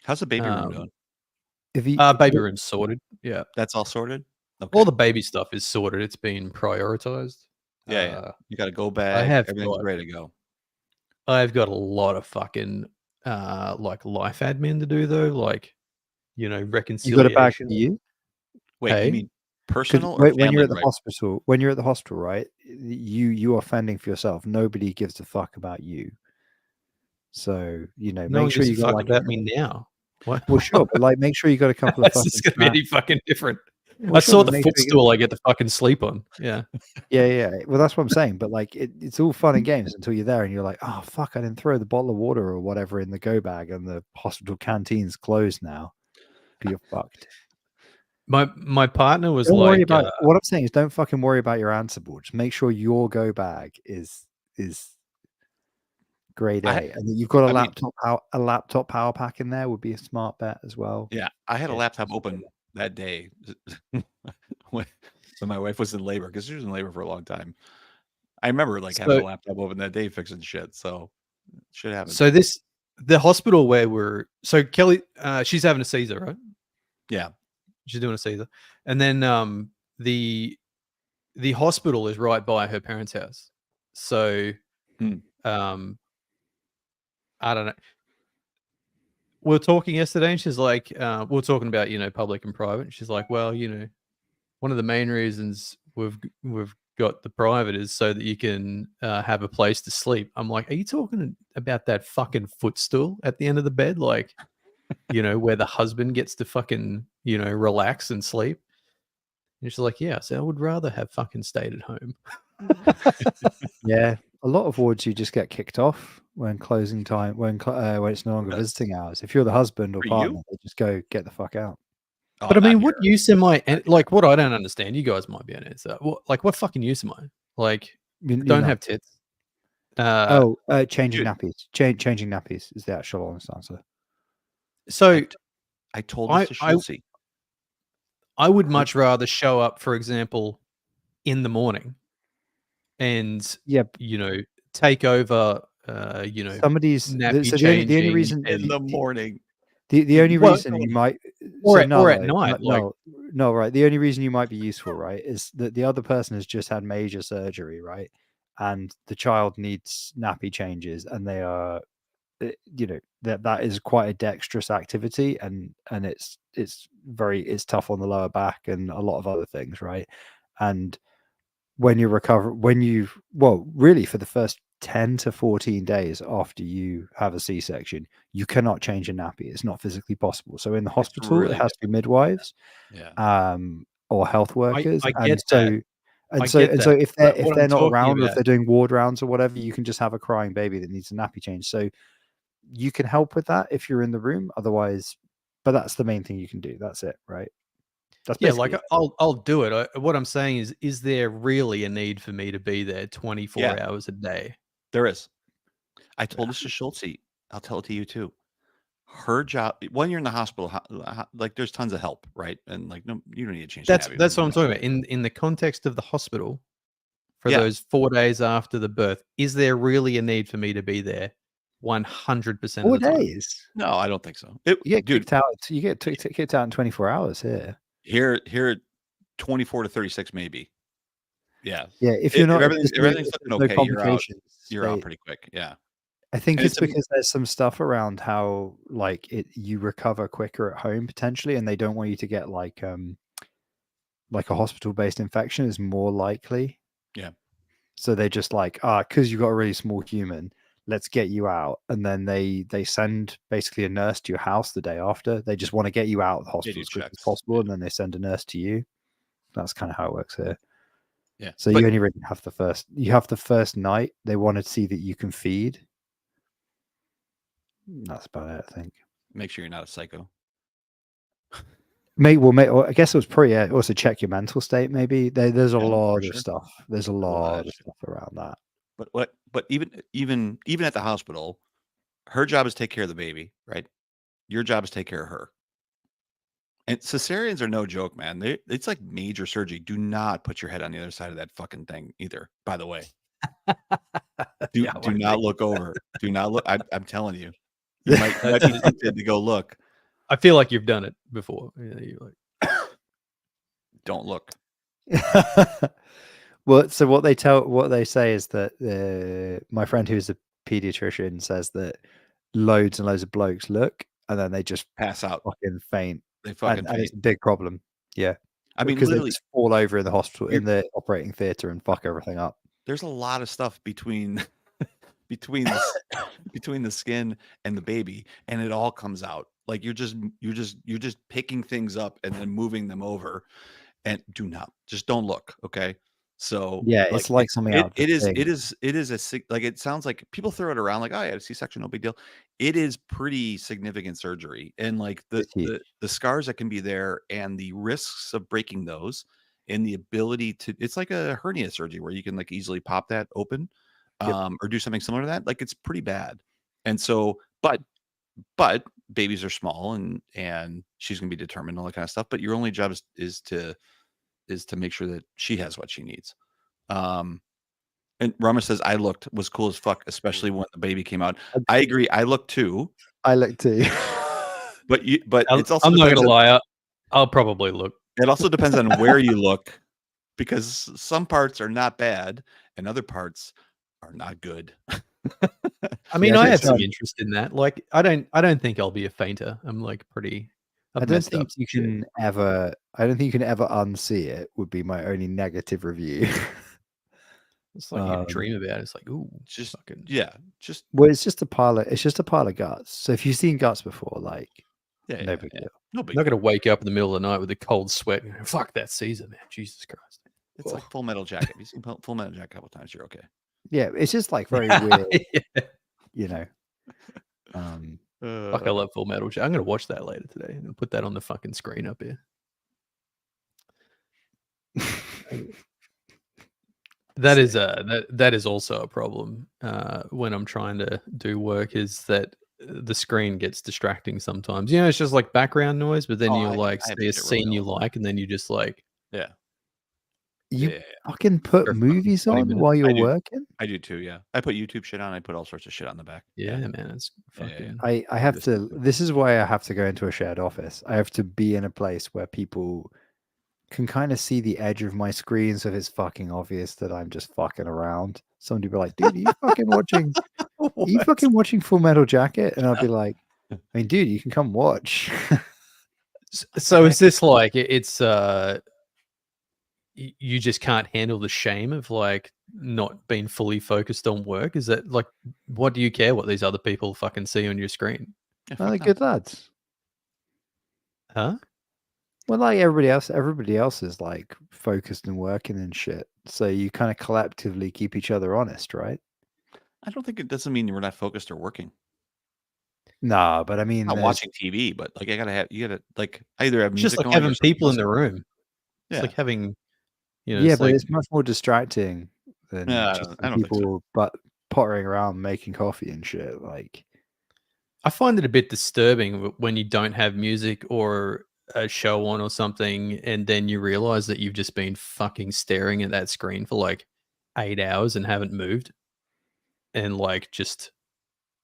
How's the baby room doing? Baby room's sorted. Yeah, that's all sorted. Okay. All the baby stuff is sorted. It's been prioritized. Yeah. You got to go back. Everything's ready to go. I've got a lot of fucking like life admin to do though. Like, you know, reconciliation. You got it back to you? Wait, you mean personal or when you're at the hospital? When you're at the hospital, right? You are fending for yourself. Nobody gives a fuck about you. So make sure you got about me now. What? Well, sure, but like make sure you got a couple of. It's gonna be any fucking different. Well, I saw the footstool I get to fucking sleep on. Yeah. Yeah. Well, that's what I'm saying. But like, it's all fun and games until you're there and you're like, oh, fuck, I didn't throw the bottle of water or whatever in the go bag and the hospital cantine's closed now. But you're fucked. My partner was don't like, worry about, what I'm saying is don't fucking worry about your answer board. Just make sure your go bag is grade A. And that you've got a laptop power pack in there would be a smart bet as well. Yeah. I had a laptop open that day when my wife was in labor, because she was in labor for a long time. I remember having a laptop open that day fixing shit. So shit happens. So the hospital where Kelly, she's having a Caesar, right? Yeah, she's doing a Caesar, and then the hospital is right by her parents' house. So I don't know. We were talking yesterday, and she's like, we were talking about public and private. And she's like, well, one of the main reasons we've got the private is so that you can have a place to sleep. I'm like, are you talking about that fucking footstool at the end of the bed, like, where the husband gets to fucking relax and sleep? And she's like, yeah. So I would rather have fucking stayed at home. Yeah, a lot of wards you just get kicked off when closing time, when it's no longer visiting hours. If you're the husband or partner, they just go get the fuck out. Oh, but I mean, what use am I? Like, what I don't understand. You guys might be able to answer. What fucking use am I? Like, don't have tits. Changing nappies. Changing nappies is the actual honest answer. So I told Mr. Schultze. I would much rather show up, for example, in the morning and, Yep. take over, Somebody's nappy so the only changing reason in the morning. the only Well, reason you might or so no, at though, night, no, right. The only reason you might be useful, right, is that the other person has just had major surgery, right, and the child needs nappy changes, and they are, that is quite a dexterous activity, and it's tough on the lower back and a lot of other things, right, and when you recover, really for the first 10 to 14 days after you have a C-section, you cannot change a nappy. It's not physically possible. So in the hospital, really it has to be midwives, or health workers. I And get that. so if What they're I'm not talking around, or if about they're doing ward rounds or whatever, you can just have a crying baby that needs a nappy change. So you can help with that if you're in the room. Otherwise, but that's the main thing you can do. That's it, right? That's like basically I'll do it. What I'm saying is there really a need for me to be there 24 hours a day? There is. I told this to Schultze. I'll tell it to you too. Her job when you're in the hospital, like there's tons of help, right? And like, no, you don't need to change. That's what I'm talking about. In the context of the hospital, for those 4 days after the birth, is there really a need for me to be there 100% of 4 the time? days. No, I don't think so. You get kicked out. You get kicked out in 24 hours here. Here, 24 to 36, maybe. Yeah. If you're not, everything's looking okay, you're out pretty quick. Yeah. I think it's because there's some stuff around how like you recover quicker at home potentially, and they don't want you to get like a hospital-based infection is more likely. Yeah. So they just like, because you got a really small human, let's get you out, and then they send basically a nurse to your house the day after. They just want to get you out of the hospital as quick as possible, and then they send a nurse to you. That's kind of how it works here. Yeah. So you only really have the first night. They want to see that you can feed. That's about it, I think. Make sure you're not a psycho. I guess it was pretty. Also, check your mental state. Maybe there's a lot of stuff. There's a lot of stuff around that. But even at the hospital, her job is take care of the baby, right? Your job is take care of her. And cesareans are no joke, man. It's like major surgery. Do not put your head on the other side of that fucking thing either. By the way, do not look over. Do not look. I'm telling you, you might be tempted to go look. I feel like you've done it before. You're like, don't look. Well, so what they say is that my friend who's a pediatrician says that loads and loads of blokes look, and then they just pass out, fucking faint. They fucking faint. And it's a big problem. Yeah, I mean, because they just fall over in the hospital, in the operating theater, and fuck everything up. There's a lot of stuff between the skin and the baby, and it all comes out. Like you're just picking things up and then moving them over, and don't look. Okay. So yeah, it's like something else. It is like, it sounds like people throw it around like, oh, I had a C-section, no big deal. It is pretty significant surgery, and like the scars that can be there, and the risks of breaking those, and the ability to, it's like a hernia surgery where you can like easily pop that open, or do something similar to that. Like it's pretty bad, and so but babies are small, and she's gonna be determined, all that kind of stuff. But your only job is to make sure that she has what she needs. And Rama says, I looked, was cool as fuck, especially when the baby came out. I agree. I looked too. But it's also, I'm not gonna lie, I'll probably look. It also depends on where you look, because some parts are not bad and other parts are not good. I mean, I have some interest in that. Like, I don't think I'll be a fainter. I'm like pretty. I don't think you can ever unsee it. Would be my only negative review. It's like you dream about it. It's like, ooh, just fucking well, it's just a pile of guts. So if you've seen guts before, like, no big deal. No big. Not gonna wake up in the middle of the night with a cold sweat. And, fuck that Caesar, man. Jesus Christ. It's like Full Metal Jacket. Have you seen Full Metal Jacket a couple times? You're okay. Yeah, it's just like very weird. You know. Fuck, I love Full Metal Jacket. I'm gonna watch that later today and put that on the fucking screen up here. That is also a problem when I'm trying to do work, is that the screen gets distracting sometimes. You know, it's just like background noise, but then you'll like see a scene you like, and then you just like, you fucking put movies on while you're working. I do too. Yeah, I put YouTube shit on. I put all sorts of shit on the back. Yeah, man, it's fucking. I have to. This is why I have to go into a shared office. I have to be in a place where people can kind of see the edge of my screen, so it's fucking obvious that I'm just fucking around. Somebody be like, "Dude, are you fucking watching? Are you fucking watching Full Metal Jacket?" And I'll be like, "I mean, dude, you can come watch." So is this like it's you just can't handle the shame of like not being fully focused on work? Is that like, what do you care what these other people fucking see on your screen? Oh, they're good lads. Huh? Well, like everybody else is like focused and working and shit. So you kind of collectively keep each other honest, right? I don't think it doesn't mean we're not focused or working. Nah, but I mean, not watching TV, but like you gotta like either have music just like going having people in the room. It's like having, you know, yeah, it's but like, it's much more distracting than I just don't think so. people but pottering around making coffee and shit. Like, I find it a bit disturbing when you don't have music or a show on or something, and then you realize that you've just been fucking staring at that screen for like 8 hours and haven't moved, and like just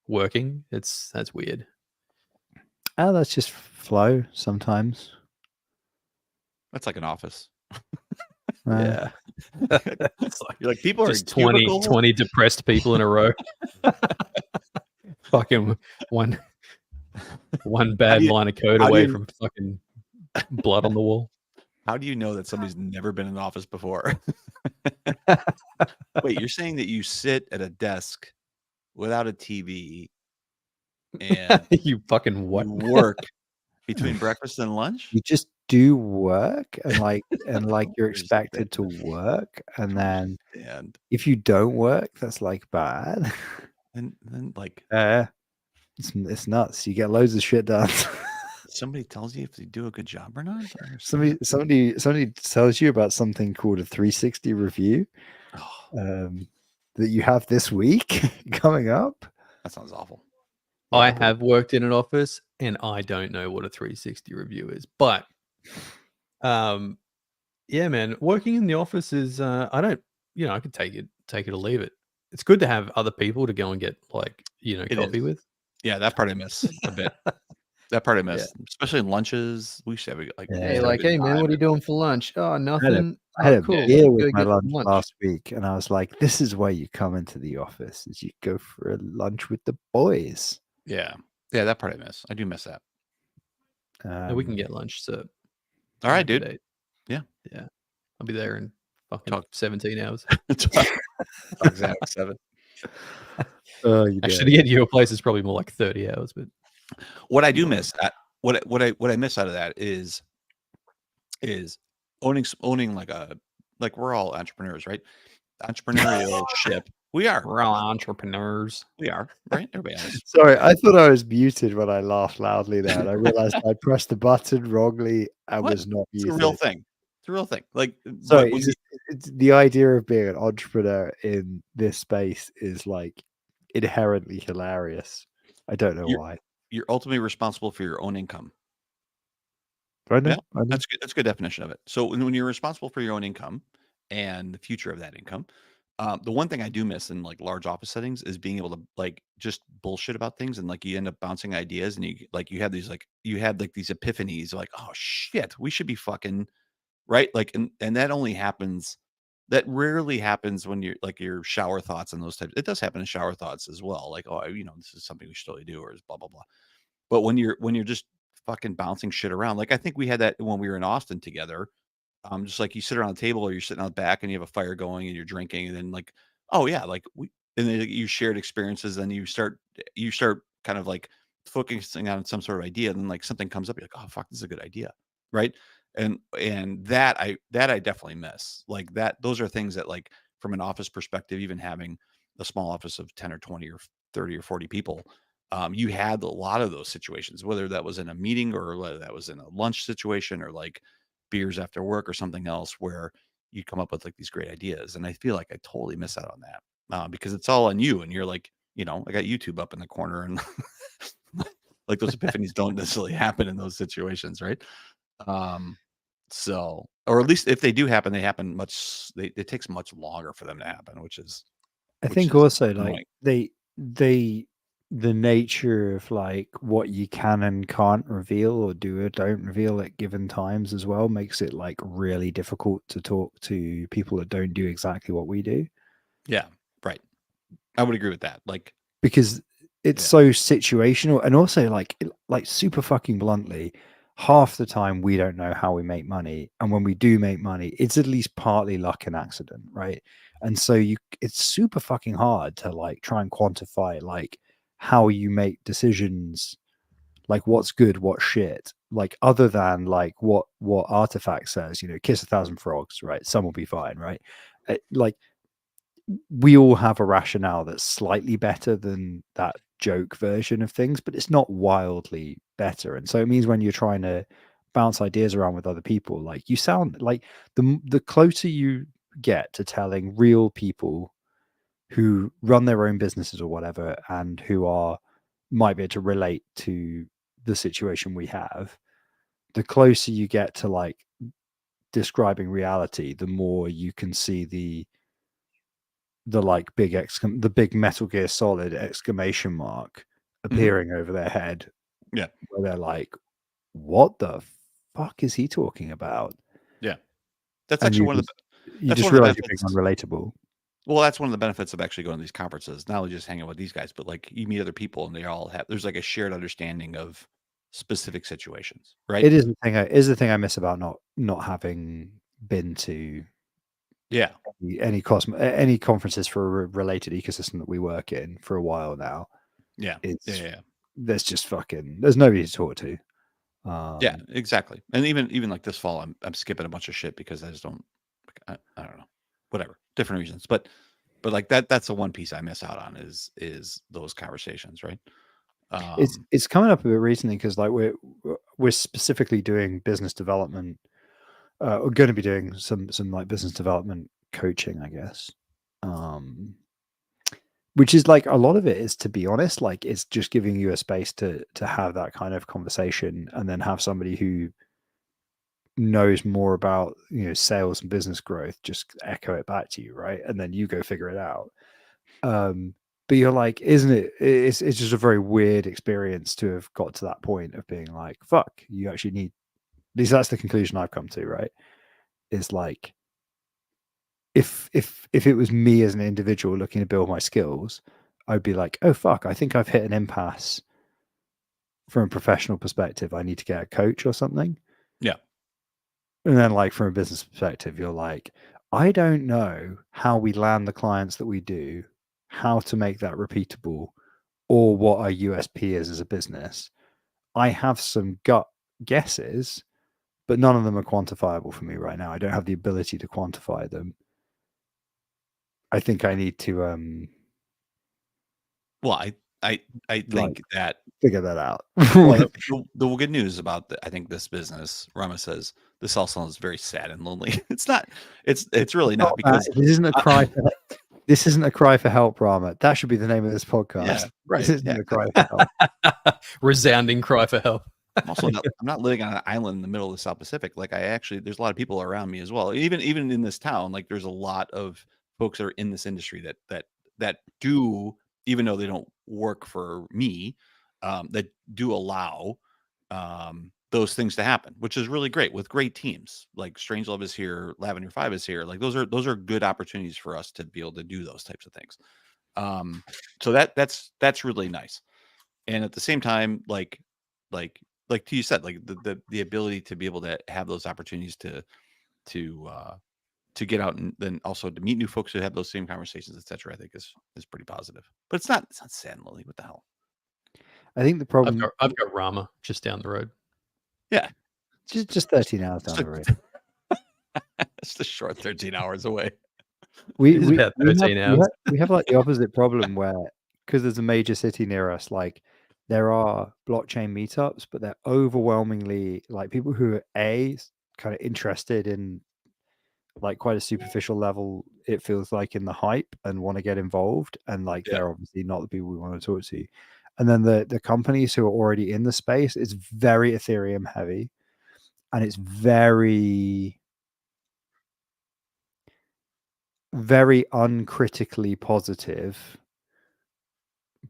working. That's weird. Oh, that's just flow sometimes. That's like an office. Yeah. You're like, people just are 20 depressed people in a row. Fucking one bad line of code away from fucking blood on the wall. How do you know that somebody's never been in an office before? Wait, you're saying that you sit at a desk without a TV and you fucking what? You work between breakfast and lunch? You just do work and like you're expected to work, and then if you don't work, that's like bad. And then like it's nuts. You get loads of shit done. Somebody tells you if they do a good job or not. Somebody tells you about something called a 360 review that you have this week coming up. That sounds awful. I have worked in an office and I don't know what a 360 review is, but yeah, man, working in the office is I don't, you know, I could take it or leave it. It's good to have other people to go and get like, you know, coffee with. Yeah, that part I miss a bit. That part I miss, especially in lunches. We should have like, hey, like, hey man, what are you doing for lunch? Oh, nothing. I had a beer with my lunch last week, and I was like, "This is why you come into the office: is you go for a lunch with the boys." Yeah, that part I miss. I do miss that. We can get lunch, so all right, dude. Yeah, I'll be there in fucking 17 hours. Exactly 7. Actually, to get to your place is probably more like 30 hours. But what I do miss, what I miss out of that is owning like we're all entrepreneurs, right? Entrepreneurial ship. We're all entrepreneurs. We are, right? Everybody else. Sorry, I thought I was muted when I laughed loudly there, and I realized I pressed the button wrongly. I was not muted. It's a real thing. It's a real thing. Like, sorry, it's the idea of being an entrepreneur in this space is like inherently hilarious. I don't know why. You're ultimately responsible for your own income. I know. That's good. That's a good definition of it. So when you're responsible for your own income and the future of that income, the one thing I do miss in like large office settings is being able to like just bullshit about things, and like you end up bouncing ideas, and you have these these epiphanies like, oh shit, we should be fucking right. Like, and that only happens. That rarely happens when you're like your shower thoughts and those types. It does happen in shower thoughts as well. Like, oh, you know, this is something we should totally do, or is blah blah blah. But when you're just fucking bouncing shit around, like I think we had that when we were in Austin together. Just like you sit around the table or you're sitting out the back and you have a fire going and you're drinking, and then like, oh yeah, like and then you shared experiences, and you start kind of like focusing on some sort of idea, and then like something comes up, you're like, oh fuck, this is a good idea, right? And that I definitely miss. Like that, those are things that like from an office perspective, even having a small office of 10 or 20 or 30 or 40 people, you had a lot of those situations, whether that was in a meeting or whether that was in a lunch situation or like beers after work or something else, where you come up with like these great ideas. And I feel like I totally miss out on that because it's all on you. And you're like, I got YouTube up in the corner, and like those epiphanies don't necessarily happen in those situations, right? So, or at least if they do happen, they happen it takes much longer for them to happen, which is I think also like annoying. the nature of like what you can and can't reveal or do or don't reveal at given times as well makes it like really difficult to talk to people that don't do exactly what we do. Yeah, right. I would agree with that. Like, because it's so situational, and also like super fucking bluntly, half the time we don't know how we make money, and when we do make money, it's at least partly luck and accident, right? And so it's super fucking hard to like try and quantify like how you make decisions, like what's good, what's shit, like other than like what Artifact says, kiss 1,000 frogs, right? Some will be fine, right? Like we all have a rationale that's slightly better than that joke version of things, but it's not wildly better. And so it means when you're trying to bounce ideas around with other people, like you sound like the closer you get to telling real people who run their own businesses or whatever, and who might be able to relate to the situation we have, the closer you get to like describing reality, the more you can see the like the big Metal Gear Solid exclamation mark appearing over their head. Yeah. Where they're like, what the fuck is he talking about? Yeah. That's actually one of the you just realize you're being unrelatable. Well, that's one of the benefits of actually going to these conferences. Not only just hanging out with these guys, but like you meet other people and there's like a shared understanding of specific situations, right? It is the thing I miss about not having been to any conferences for a related ecosystem that we work in for a while now. There's just there's nobody to talk to. Yeah, exactly. And even like this fall, I'm skipping a bunch of shit because I just don't I don't know, whatever, different reasons, but like that's the one piece I miss out on is those conversations, right? It's coming up a bit recently because like we're specifically doing business development. We're going to be doing some like business development coaching, I guess. Which is like a lot of it is, to be honest, like it's just giving you a space to have that kind of conversation, and then have somebody who knows more about sales and business growth just echo it back to you, right? And then you go figure it out. But you're like, isn't it? It's just a very weird experience to have got to that point of being like, fuck, you actually need. At least that's the conclusion I've come to, right? Is like, if it was me as an individual looking to build my skills, I'd be like, oh fuck, I think I've hit an impasse from a professional perspective. I need to get a coach or something. Yeah. And then like from a business perspective, you're like, I don't know how we land the clients that we do, how to make that repeatable, or what our USP is as a business. I have some gut guesses, but none of them are quantifiable for me right now. I don't have the ability to quantify them. I think I need to well, I think that figure that out. Well, the good news about I think this business, Rama says, this all sounds very sad and lonely. It's not. It's really not, because this isn't a cry. This isn't a cry for help, Rama. That should be the name of this podcast. Yeah, right. This isn't a cry for help. Resounding cry for help. I'm not living on an island in the middle of the South Pacific. Like there's a lot of people around me as well. Even in this town, like there's a lot of folks that are in this industry that do, even though they don't work for me, that do allow those things to happen, which is really great with great teams. Like Strangelove is here, Lavender 5 is here. Like those are good opportunities for us to be able to do those types of things. So that's really nice. And at the same time, like you said, like the ability to be able to have those opportunities to get out and then also to meet new folks who have those same conversations, etc., I think is pretty positive. But it's not sad and lonely. What the hell? I think the problem. I've got Rama just down the road. Yeah, just 13 hours down the road. It's a short 13 hours away. We about 13 hours. We have like the opposite problem where, because there's a major city near us, like there are blockchain meetups, but they're overwhelmingly like people who are kind of interested in like quite a superficial level, it feels like, in the hype and want to get involved, and like they're obviously not the people we want to talk to. And then the companies who are already in the space, it's very Ethereum heavy, and it's very, very uncritically positive,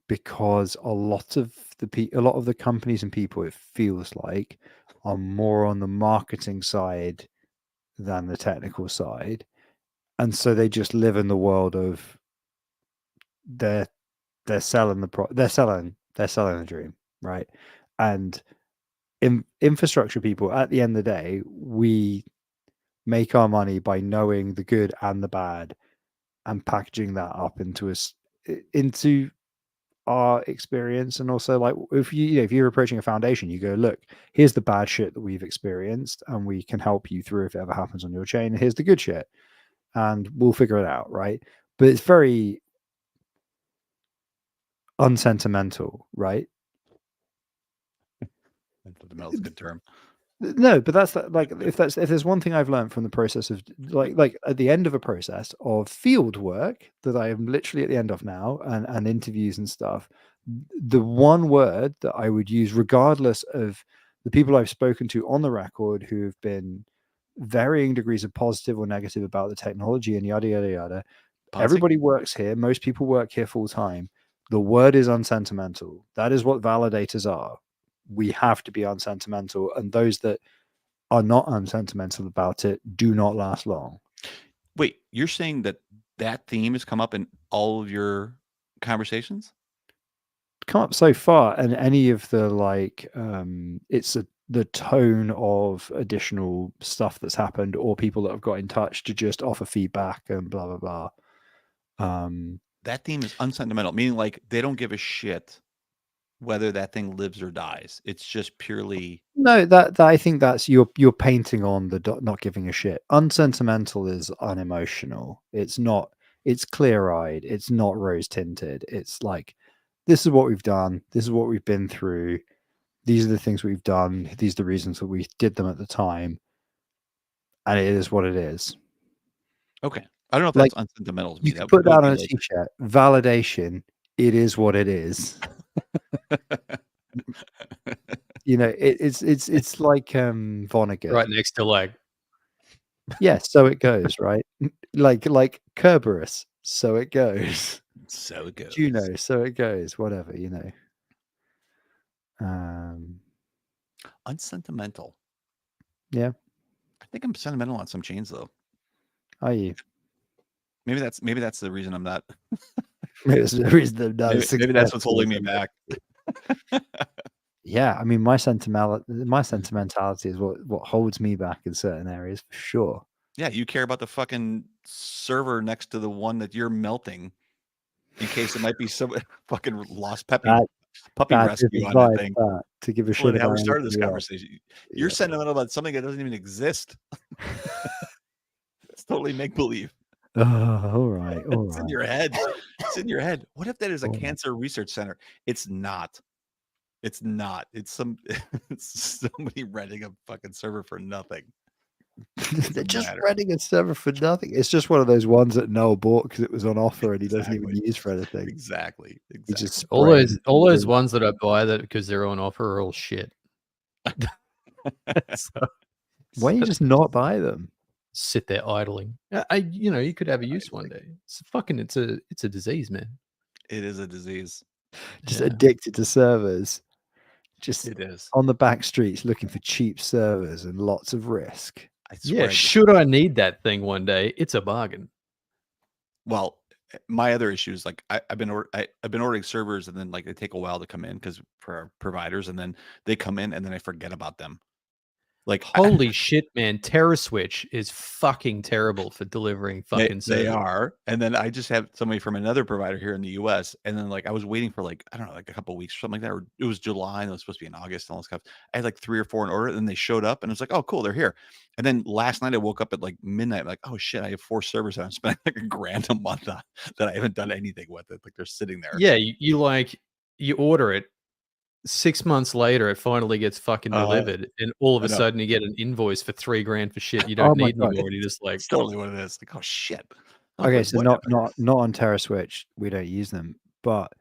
because a lot of the companies and people, it feels like, are more on the marketing side than the technical side, and so they just live in the world of they're selling they're selling the dream, right? And infrastructure people, at the end of the day, we make our money by knowing the good and the bad and packaging that up into our experience. And also, like, if you're approaching a foundation, you go, look, here's the bad shit that we've experienced, and we can help you through if it ever happens on your chain. Here's the good shit, and we'll figure it out, right? But it's very unsentimental, right? Sentimental is a good term. No, but that's like, if there's one thing I've learned from the process of like at the end of a process of field work that I am literally at the end of now, and interviews and stuff, the one word that I would use, regardless of the people I've spoken to on the record who have been varying degrees of positive or negative about the technology and yada yada yada, everybody works here. Most people work here full time. The word is unsentimental. That is what validators are. We have to be unsentimental, and those that are not unsentimental about it do not last long. Wait, you're saying that theme has come up in all of your conversations? Come up so far, and any of the it's the tone of additional stuff that's happened, or people that have got in touch to just offer feedback and blah blah blah. That theme is unsentimental, meaning like they don't give a shit whether that thing lives or dies. It's just purely no. That I think that's you're painting on the not giving a shit. Unsentimental is unemotional. It's not. It's clear-eyed. It's not rose-tinted. It's like, this is what we've done. This is what we've been through. These are the things we've done. These are the reasons that we did them at the time, and it is what it is. Okay. I don't know if that's unsentimental to me. You can put that on a t-shirt. Validation. It is what it is. It's like Vonnegut, right next to like. Yeah, so it goes, right? Like Kerberos, so it goes. So it goes. Juno, so it goes. Whatever, Unsentimental. Yeah. I think I'm sentimental on some chains though. Are you? Maybe that's the reason I'm not. Maybe that's the reason I'm not. Maybe that's what's holding me back. Yeah, I mean, my sentimentality is what holds me back in certain areas, for sure. Yeah, you care about the fucking server next to the one that you're melting, in case it might be some fucking lost puppy rescue on that thing. To give a shit about how we started this conversation. You're sentimental about something that doesn't even exist. It's totally make believe. Oh, all right. It's in your head. It's in your head. What if that is a cancer research center? It's not. It's not. It's somebody renting a fucking server for nothing. They're just renting a server for nothing. It's just one of those ones that Noel bought because it was on offer and he doesn't even use for anything. Exactly. He just all those ones that I buy that because they're on offer are all shit. Why don't you just not buy them? Sit there idling. You could have a use one day. It's a disease, man. It is a disease. Just addicted to servers. It is on the back streets looking for cheap servers and lots of risk. Should I need that thing one day? It's a bargain. Well, my other issue is like I've been ordering servers, and then like they take a while to come in because for our providers, and then they come in and then I forget about them. Like, holy shit, man! TerraSwitch is fucking terrible for delivering fucking servers. They are. And then I just have somebody from another provider here in the US. And then like I was waiting for like, I don't know, like a couple of weeks or something like that. Or it was July and it was supposed to be in August and all this stuff. I had like 3 or 4 in order, and then they showed up and it was like, oh cool, they're here. And then last night I woke up at like midnight, like, oh shit, I have 4 servers and I'm spending like $1,000 a month on that I haven't done anything with it. Like they're sitting there. Yeah, you order it, 6 months later, it finally gets fucking delivered, and all of I a know. sudden you get an invoice for $3,000 for shit you Oh don't my need God. anymore, and you're just like, It's totally what it is. Like, oh shit. Okay, Like, so what not happened? not on Terra Switch, we don't use them, but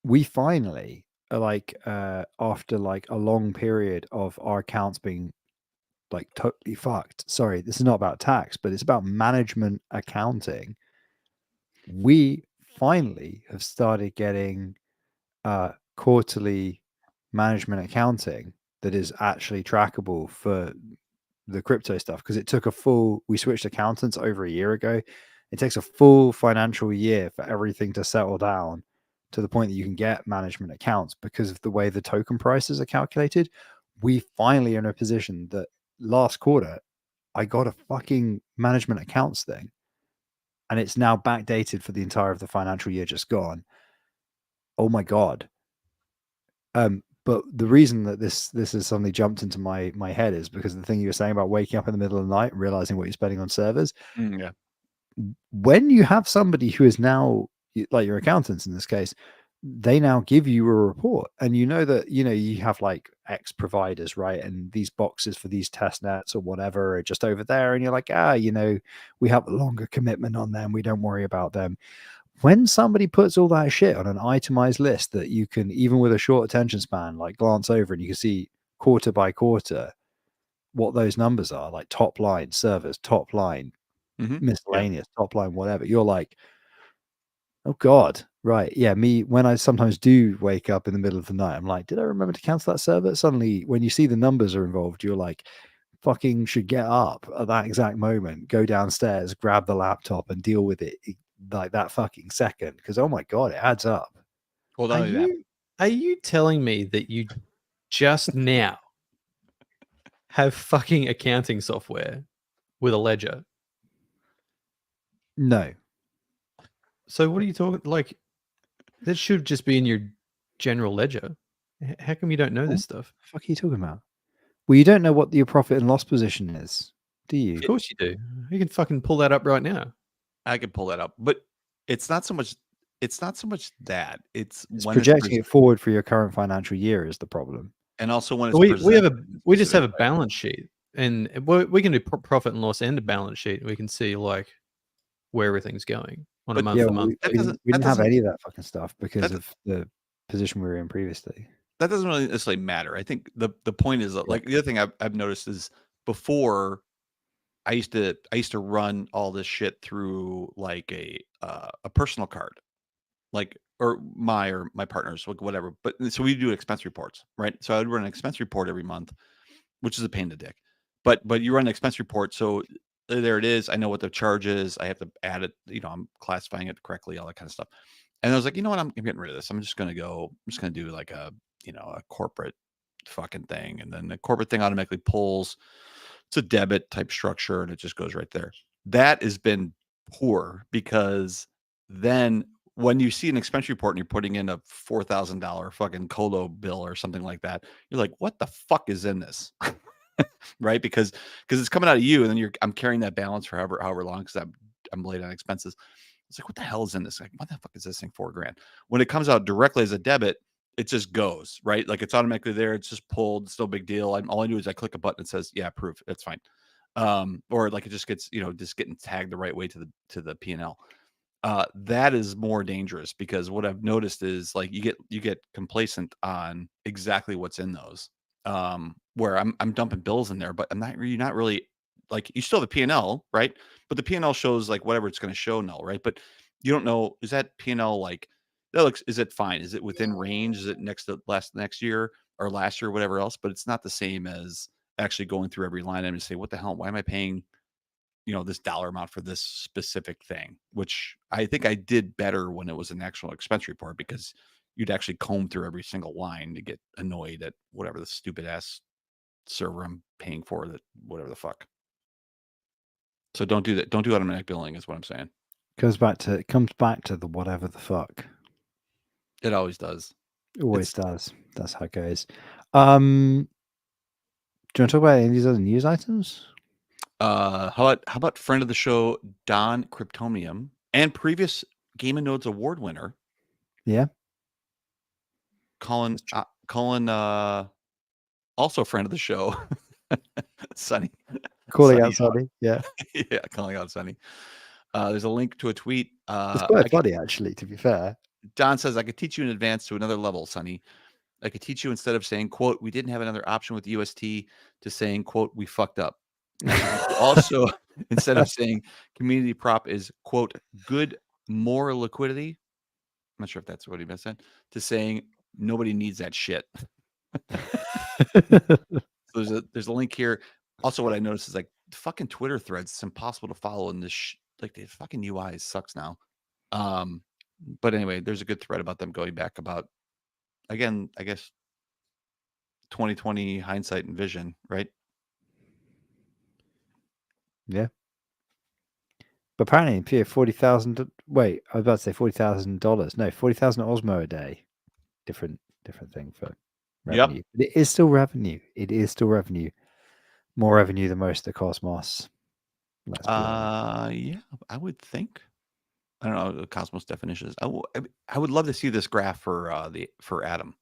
we finally like after like a long period of our accounts being like totally fucked. Sorry, this is not about tax, but it's about management accounting. We finally have started getting quarterly management accounting that is actually trackable for the crypto stuff, because it took we switched accountants over a year ago. It takes a full financial year for everything to settle down to the point that you can get management accounts because of the way the token prices are calculated. We finally are in a position that last quarter I got a fucking management accounts thing, and it's now backdated for the entire of the financial year just gone. Oh my God. But the reason that this has suddenly jumped into my head is because of the thing you were saying about waking up in the middle of the night and realizing what you're spending on servers. Yeah. When you have somebody who is now like your accountants in this case, they now give you a report, and you know that you have like X providers, right? And these boxes for these test nets or whatever are just over there, and you're like, we have a longer commitment on them. We don't worry about them. When somebody puts all that shit on an itemized list that you can, even with a short attention span, like glance over and you can see quarter by quarter what those numbers are, like top line servers, top line miscellaneous, top line whatever, you're like, oh God, right. Yeah, me, when I sometimes do wake up in the middle of the night, I'm like, did I remember to cancel that server? Suddenly, when you see the numbers are involved, you're like, fucking should get up at that exact moment, go downstairs, grab the laptop and deal with it like that fucking second, because oh my God, it adds up. Well, not only that. Are you telling me that you just now have fucking accounting software with a ledger? No. So what are you talking, like, that should just be in your general ledger. How come you don't know this stuff? What the fuck are you talking about? Well, you don't know what your profit and loss position is, do you? Of course you do. You can fucking pull that up right now. I can pull that up, but it's not so much that. It's when projecting it forward for your current financial year is the problem. And also when it's we just have a balance sheet, and we can do profit and loss and a balance sheet. We can see like where everything's going on a month to month. We didn't have any of that fucking stuff because of the position we were in previously. That doesn't really necessarily matter. I think the point is that, like, the other thing I've noticed is before I used to run all this shit through like a personal card, like or my partner's, like whatever. But so we do expense reports, right? So I would run an expense report every month, which is a pain in the dick. But you run an expense report, so there it is. I know what the charge is. I have to add it. I'm classifying it correctly, all that kind of stuff. And I was like, you know what? I'm getting rid of this. I'm just gonna do like a corporate fucking thing, and then the corporate thing automatically pulls. It's a debit type structure, and it just goes right there. That has been poor, because then when you see an expense report and you're putting in a $4,000 fucking colo bill or something like that, you're like, what the fuck is in this? Right? Because it's coming out of you, and then I'm carrying that balance for however long, because I'm late on expenses. It's like, what the hell is in this? Like, what the fuck is this thing, $4,000? When it comes out directly as a debit, it just goes, right? Like, it's automatically there. It's just pulled. It's no big deal. All I do is I click a button that says, yeah, approve. It's fine. Or like it just gets, just getting tagged the right way to the P&L. That is more dangerous, because what I've noticed is, like, you get complacent on exactly what's in those. Where I'm dumping bills in there, but you're not really, like, you still have the P&L, right? But the P&L shows like whatever it's going to show null, right? But you don't know, is that P&L like, is it fine? Is it within range? Is it next year or last year, or whatever else? But it's not the same as actually going through every line item and say, what the hell? Why am I paying, this dollar amount for this specific thing? Which I think I did better when it was an actual expense report, because you'd actually comb through every single line to get annoyed at whatever the stupid ass server I'm paying for, that whatever the fuck. So don't do that. Don't do automatic billing is what I'm saying. It comes back to the whatever the fuck. It always does. Always does. That's how it goes. Do you want to talk about any of these other news items? How about friend of the show, Don Cryptomium, and previous Game & Nodes award winner, Yeah, Colin Colin, also a friend of the show, Sunny. Calling out Sunny. Yeah. Yeah, calling out Sunny. There's a link to a tweet. It's quite funny, actually, to be fair. Don says, I could teach you in advance to another level, Sonny. I could teach you instead of saying, quote, we didn't have another option with UST to saying, quote, we fucked up. Also, instead of saying community prop is, quote, good, more liquidity. I'm not sure if that's what he meant said, to saying nobody needs that shit. So there's a link here. Also, what I noticed is like fucking Twitter threads. It's impossible to follow in this. Like the fucking UI sucks now. But anyway, there's a good thread about them going back about, again, I guess 2020 hindsight and vision, right? Yeah. But apparently, if you have 40,000, wait, I was about to say $40,000. No, 40,000 Osmo a day. Different thing for revenue. Yep. It is still revenue. It is still revenue. More revenue than most of the Cosmos. Yeah, I would think. I don't know the Cosmos definitions. I would love to see this graph for Atom.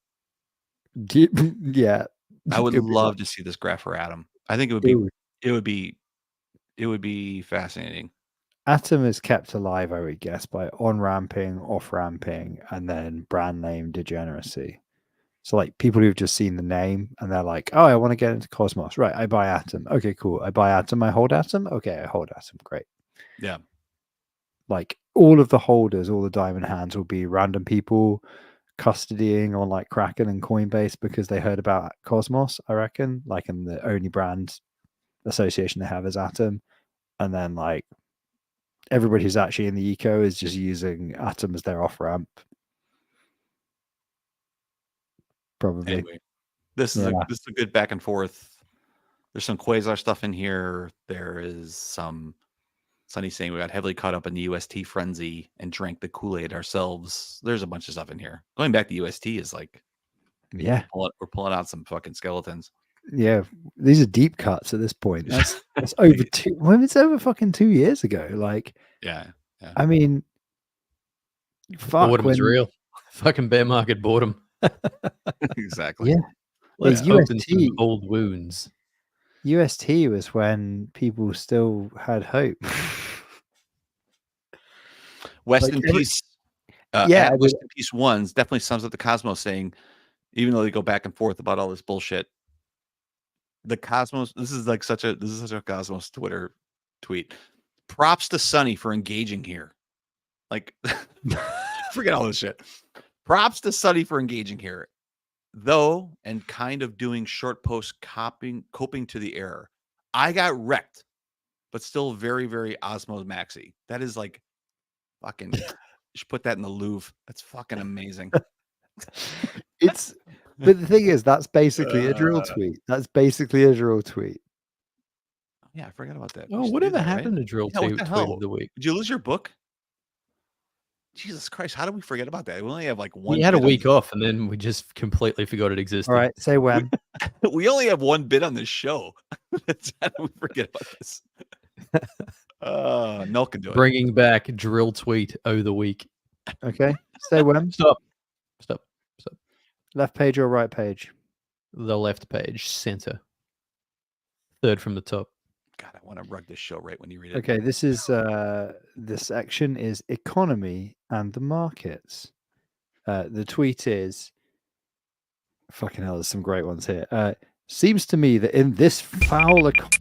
Yeah, I would love to see this graph for Atom. I think it would be fascinating. Atom is kept alive, I would guess, by on-ramping, off-ramping, and then brand name degeneracy. So like people who've just seen the name and they're like, oh, I want to get into Cosmos. Right, I buy Atom. Okay, cool. I buy Atom, I hold Atom. Okay, I hold Atom. Great. Yeah. Like all of the holders, all the diamond hands will be random people custodying on like Kraken and Coinbase because they heard about Cosmos, I reckon. Like, and the only brand association they have is Atom. And then like everybody who's actually in the eco is just using Atom as their off-ramp. Probably. Anyway, this is a good back and forth. There's some Quasar stuff in here. There is some Sunny saying we got heavily caught up in the UST frenzy and drank the Kool-Aid ourselves. There's a bunch of stuff in here. Going back to UST is like, yeah, we're pulling out some fucking skeletons. Yeah, these are deep cuts at this point. That's over it's over fucking 2 years ago. Like, yeah. I mean, fuck, boredom is real. Fucking bear market boredom. Exactly. Yeah. Let's open some old wounds. UST was when people still had hope. West in Peace. West in Peace ones definitely sums up the Cosmos, saying, even though they go back and forth about all this bullshit, the Cosmos, this is such a Cosmos Twitter tweet. Props to Sunny for engaging here. Like, forget all this shit. Props to Sunny for engaging here, though, and kind of doing short posts coping to the error. I got wrecked, but still very, very Osmos Maxi. That is like fucking. You should put that in the Louvre. That's fucking amazing. But the thing is, that's basically a drill tweet. That's basically a drill tweet. Yeah, I forgot about that. Oh, whatever happened to drill tweet of the week? Did you lose your book? Jesus Christ, how did we forget about that? We only have like one. We had a week off, and then we just completely forgot it existed. All right, say when. We only have one bit on this show. How do we forget about this? Mel can do it. Bringing back drill tweet of the week. Okay, say when. Stop. Left page or right page? The left page, center. Third from the top. God, I want to rug this show right when you read it. Okay, this is this section is economy and the markets. The tweet is fucking hell. There's some great ones here. Seems to me that in this foul economy.